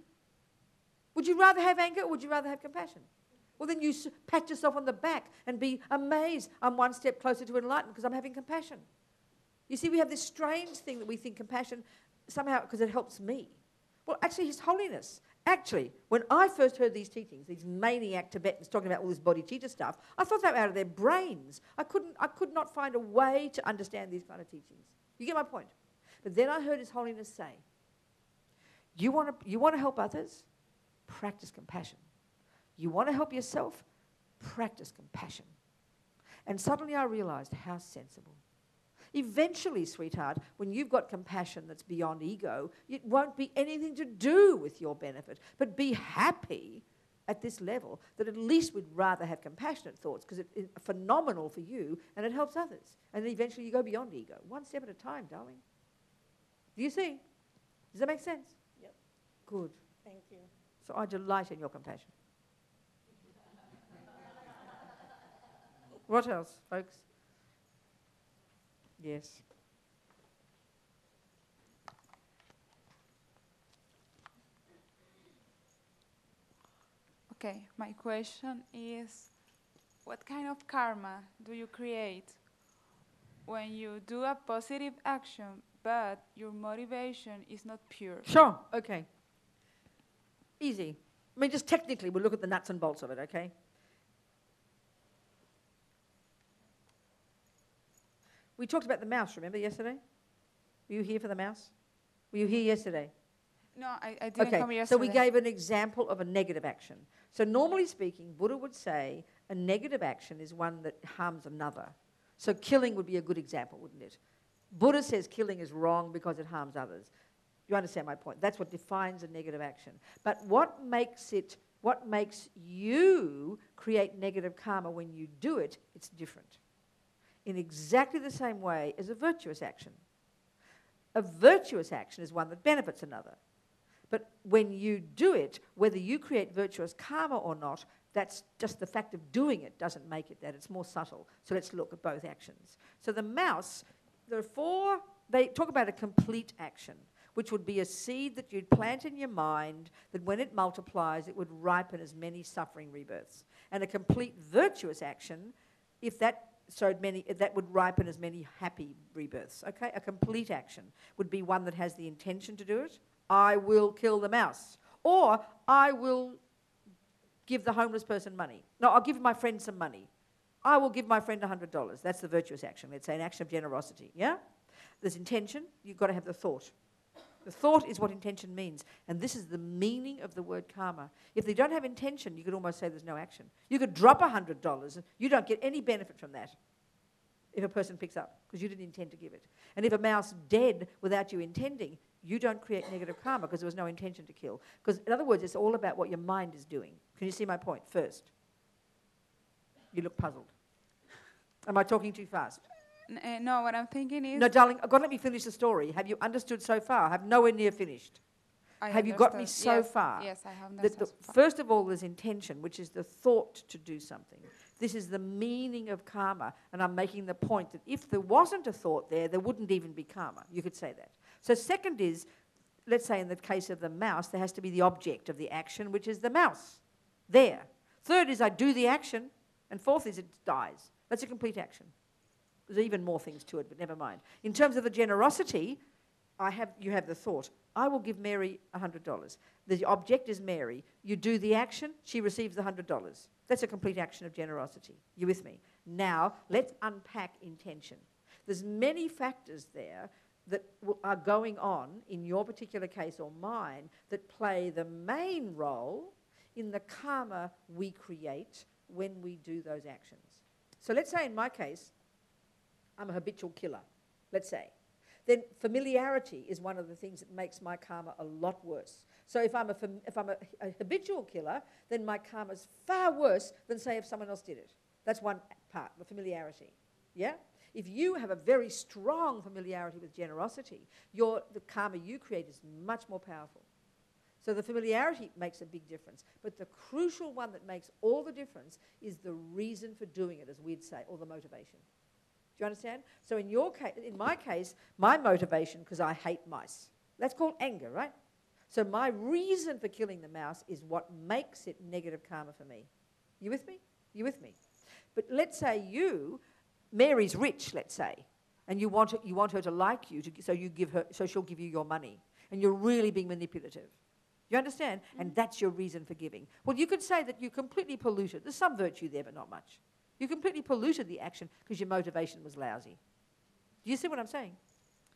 Would you rather have anger or would you rather have compassion? Well, then you pat yourself on the back and be amazed. I'm one step closer to enlightenment because I'm having compassion. You see, we have this strange thing that we think compassion somehow because it helps me. Well, actually, His Holiness. Actually, when I first heard these teachings, these maniac Tibetans talking about all this bodhicitta stuff, I thought they were out of their brains. I could not find a way to understand these kind of teachings. You get my point? But then I heard His Holiness say, you want to help others? Practice compassion. You want to help yourself? Practice compassion. And suddenly I realized how sensible. Eventually, sweetheart, when you've got compassion that's beyond ego, it won't be anything to do with your benefit, but be happy at this level that at least we'd rather have compassionate thoughts because it's phenomenal for you and it helps others. And then eventually you go beyond ego, one step at a time, darling. Do you see? Does that make sense? Yep. Good. Thank you. So I delight in your compassion. What else, folks? Yes. Okay, my question is, what kind of karma do you create when you do a positive action, but your motivation is not pure? Sure, okay. Easy. I mean, just technically, we'll look at the nuts and bolts of it, okay? We talked about the mouse, remember, yesterday? Were you here for the mouse? Were you here yesterday? No, I didn't come yesterday. So we gave an example of a negative action. So normally speaking, Buddha would say a negative action is one that harms another. So killing would be a good example, wouldn't it? Buddha says killing is wrong because it harms others. You understand my point? That's what defines a negative action. But what makes you create negative karma when you do it, it's different. In exactly the same way as a virtuous action. A virtuous action is one that benefits another. But when you do it, whether you create virtuous karma or not, that's just the fact of doing it doesn't make it that. It's more subtle. So let's look at both actions. So the mouse, there are four, they talk about a complete action, which would be a seed that you'd plant in your mind that when it multiplies, it would ripen as many suffering rebirths. And a complete virtuous action, if that that would ripen as many happy rebirths, okay? A complete action would be one that has the intention to do it. I will kill the mouse. Or I will give the homeless person money. No, I'll give my friend some money. I will give my friend $100. That's the virtuous action. Let's say an action of generosity, yeah? There's intention. You've got to have the thought. The thought is what intention means. And this is the meaning of the word karma. If they don't have intention, you could almost say there's no action. You could drop $100 and you don't get any benefit from that if a person picks up because you didn't intend to give it. And if a mouse dead without you intending, you don't create negative karma because there was no intention to kill. Because in other words, it's all about what your mind is doing. Can you see my point first? You look puzzled. Am I talking too fast? No, what I'm thinking is... No, darling, I've got to let me finish the story. Have you understood so far? I've nowhere near finished. Have you got me so far? Yes, I have understood so far. First of all, there's intention, which is the thought to do something. This is the meaning of karma, and I'm making the point that if there wasn't a thought there wouldn't even be karma. You could say that. So second is, let's say in the case of the mouse, there has to be the object of the action, which is the mouse. There. Third is I do the action, and fourth is it dies. That's a complete action. There's even more things to it, but never mind. In terms of the generosity, you have the thought, I will give Mary $100. The object is Mary. You do the action, she receives the $100. That's a complete action of generosity. You with me? Now, let's unpack intention. There's many factors there that are going on in your particular case or mine that play the main role in the karma we create when we do those actions. So let's say in my case, I'm a habitual killer, let's say. Then familiarity is one of the things that makes my karma a lot worse. So if I'm a habitual killer, then my karma is far worse than, say, if someone else did it. That's one part, the familiarity. Yeah? If you have a very strong familiarity with generosity, the karma you create is much more powerful. So the familiarity makes a big difference. But the crucial one that makes all the difference is the reason for doing it, as we'd say, or the motivation. Do you understand? So in my case, my motivation, because I hate mice, that's called anger, right? So my reason for killing the mouse is what makes it negative karma for me. You with me? You with me? But let's say Mary's rich, let's say, and you want her to like you, so she'll give you your money, and you're really being manipulative. You understand? And that's your reason for giving. Well, you could say that you completely polluted. There's some virtue there, but not much. You completely polluted the action because your motivation was lousy. Do you see what I'm saying?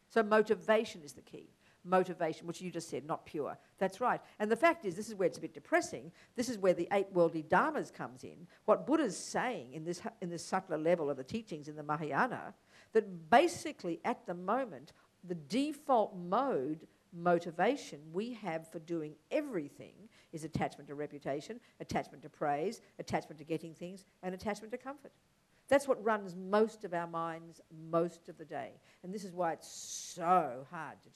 So motivation is the key. Motivation, which you just said, not pure. That's right. And the fact is, this is where it's a bit depressing. This is where the 8 worldly dharmas comes in. What Buddha's saying in this subtler level of the teachings in the Mahayana, that basically at the moment, the default mode motivation we have for doing everything is attachment to reputation, attachment to praise, attachment to getting things, and attachment to comfort. That's what runs most of our minds most of the day. And this is why it's so hard to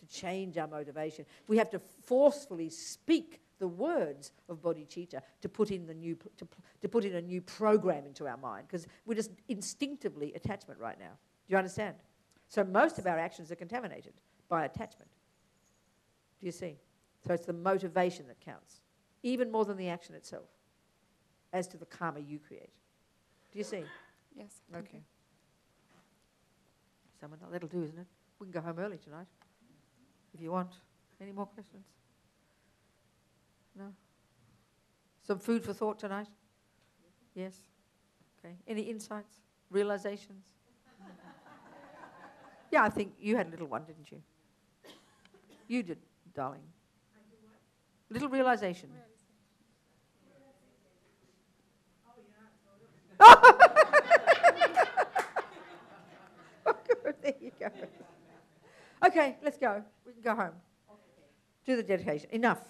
change our motivation. We have to forcefully speak the words of bodhicitta to put in a new program into our mind, because we're just instinctively attachment right now. Do you understand? So most of our actions are contaminated by attachment. Do you see? So it's the motivation that counts, even more than the action itself, as to the karma you create. Do you see? Yes. Okay. Someone, that'll do, isn't it? We can go home early tonight, if you want. Any more questions? No? Some food for thought tonight? Yes? Okay. Any insights? Realizations? Yeah, I think you had a little one, didn't you? You did, darling. I did what? Little realization. Oh, good. There you go. Okay, let's go. We can go home. Do the dedication. Enough.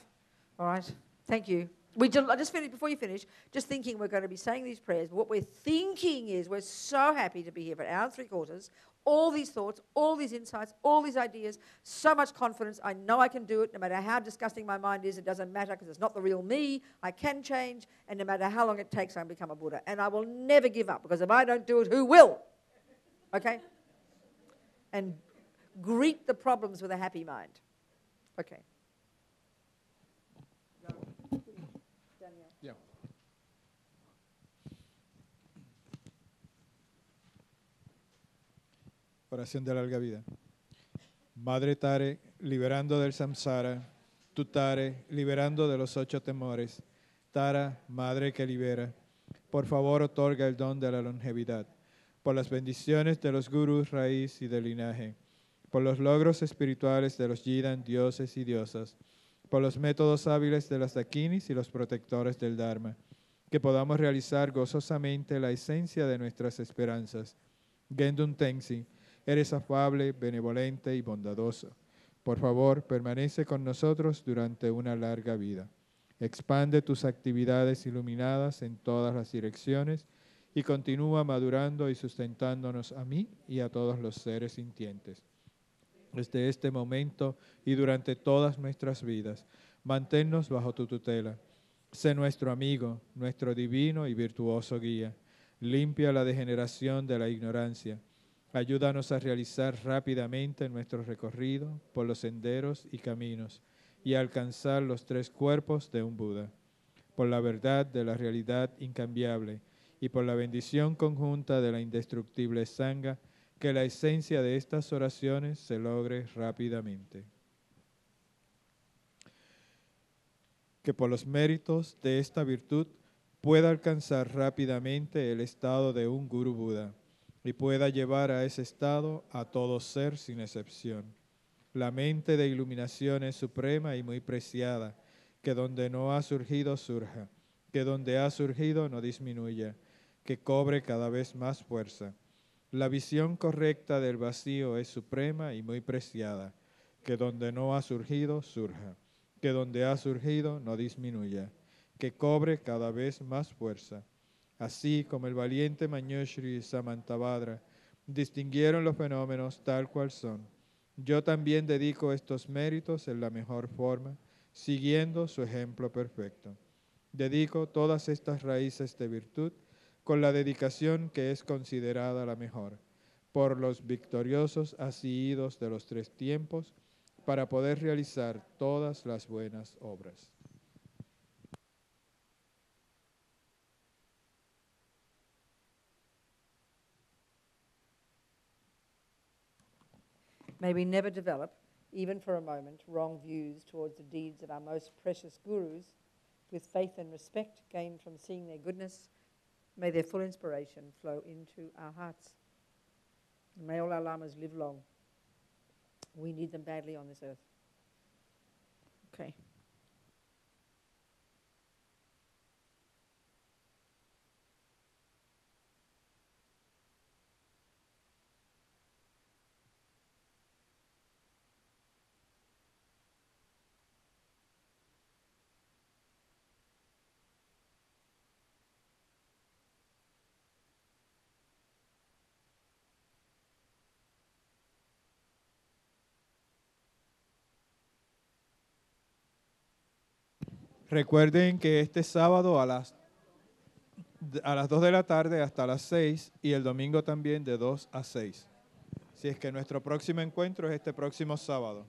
All right. Thank you. I just finished, before you finish, just thinking we're going to be saying these prayers. What we're thinking is we're so happy to be here for an hour and 3/4. All these thoughts, all these insights, all these ideas, so much confidence. I know I can do it. No matter how disgusting my mind is, it doesn't matter because it's not the real me. I can change. And no matter how long it takes, I can become a Buddha. And I will never give up, because if I don't do it, who will? Okay? And greet the problems with a happy mind. Okay. Yeah. Oración de larga vida. Madre Tare, liberando del samsara. Tu Tare, liberando de los 8 temores. Tara, Madre que libera. Por favor, otorga el don de la longevidad. Por las bendiciones de los gurús, raíz y de linaje. Por los logros espirituales de los Yidan, dioses y diosas. Por los métodos hábiles de las dakinis y los protectores del Dharma. Que podamos realizar gozosamente la esencia de nuestras esperanzas. Gendun Tensi, eres afable, benevolente y bondadoso. Por favor, permanece con nosotros durante una larga vida. Expande tus actividades iluminadas en todas las direcciones y continúa madurando y sustentándonos a mí y a todos los seres sintientes. Desde este momento y durante todas nuestras vidas, manténnos bajo tu tutela. Sé nuestro amigo, nuestro divino y virtuoso guía. Limpia la degeneración de la ignorancia. Ayúdanos a realizar rápidamente nuestro recorrido por los senderos y caminos y a alcanzar los 3 cuerpos de un Buda. Por la verdad de la realidad incambiable y por la bendición conjunta de la indestructible Sangha, que la esencia de estas oraciones se logre rápidamente. Que por los méritos de esta virtud pueda alcanzar rápidamente el estado de un Guru Buda y pueda llevar a ese estado a todo ser sin excepción. La mente de iluminación es suprema y muy preciada, que donde no ha surgido surja, que donde ha surgido no disminuya, que cobre cada vez más fuerza. La visión correcta del vacío es suprema y muy preciada, que donde no ha surgido surja, que donde ha surgido no disminuya, que cobre cada vez más fuerza. Así como el valiente Manjushri y Samantabhadra distinguieron los fenómenos tal cual son, yo también dedico estos méritos en la mejor forma, siguiendo su ejemplo perfecto. Dedico todas estas raíces de virtud con la dedicación que es considerada la mejor, por los victoriosos asidos de los 3 tiempos, para poder realizar todas las buenas obras. May we never develop, even for a moment, wrong views towards the deeds of our most precious gurus. With faith and respect gained from seeing their goodness, may their full inspiration flow into our hearts. And may all our lamas live long. We need them badly on this earth. Okay. Recuerden que este sábado a las 2 de la tarde hasta las 6 y el domingo también de 2 a 6. Si es que nuestro próximo encuentro es este próximo sábado.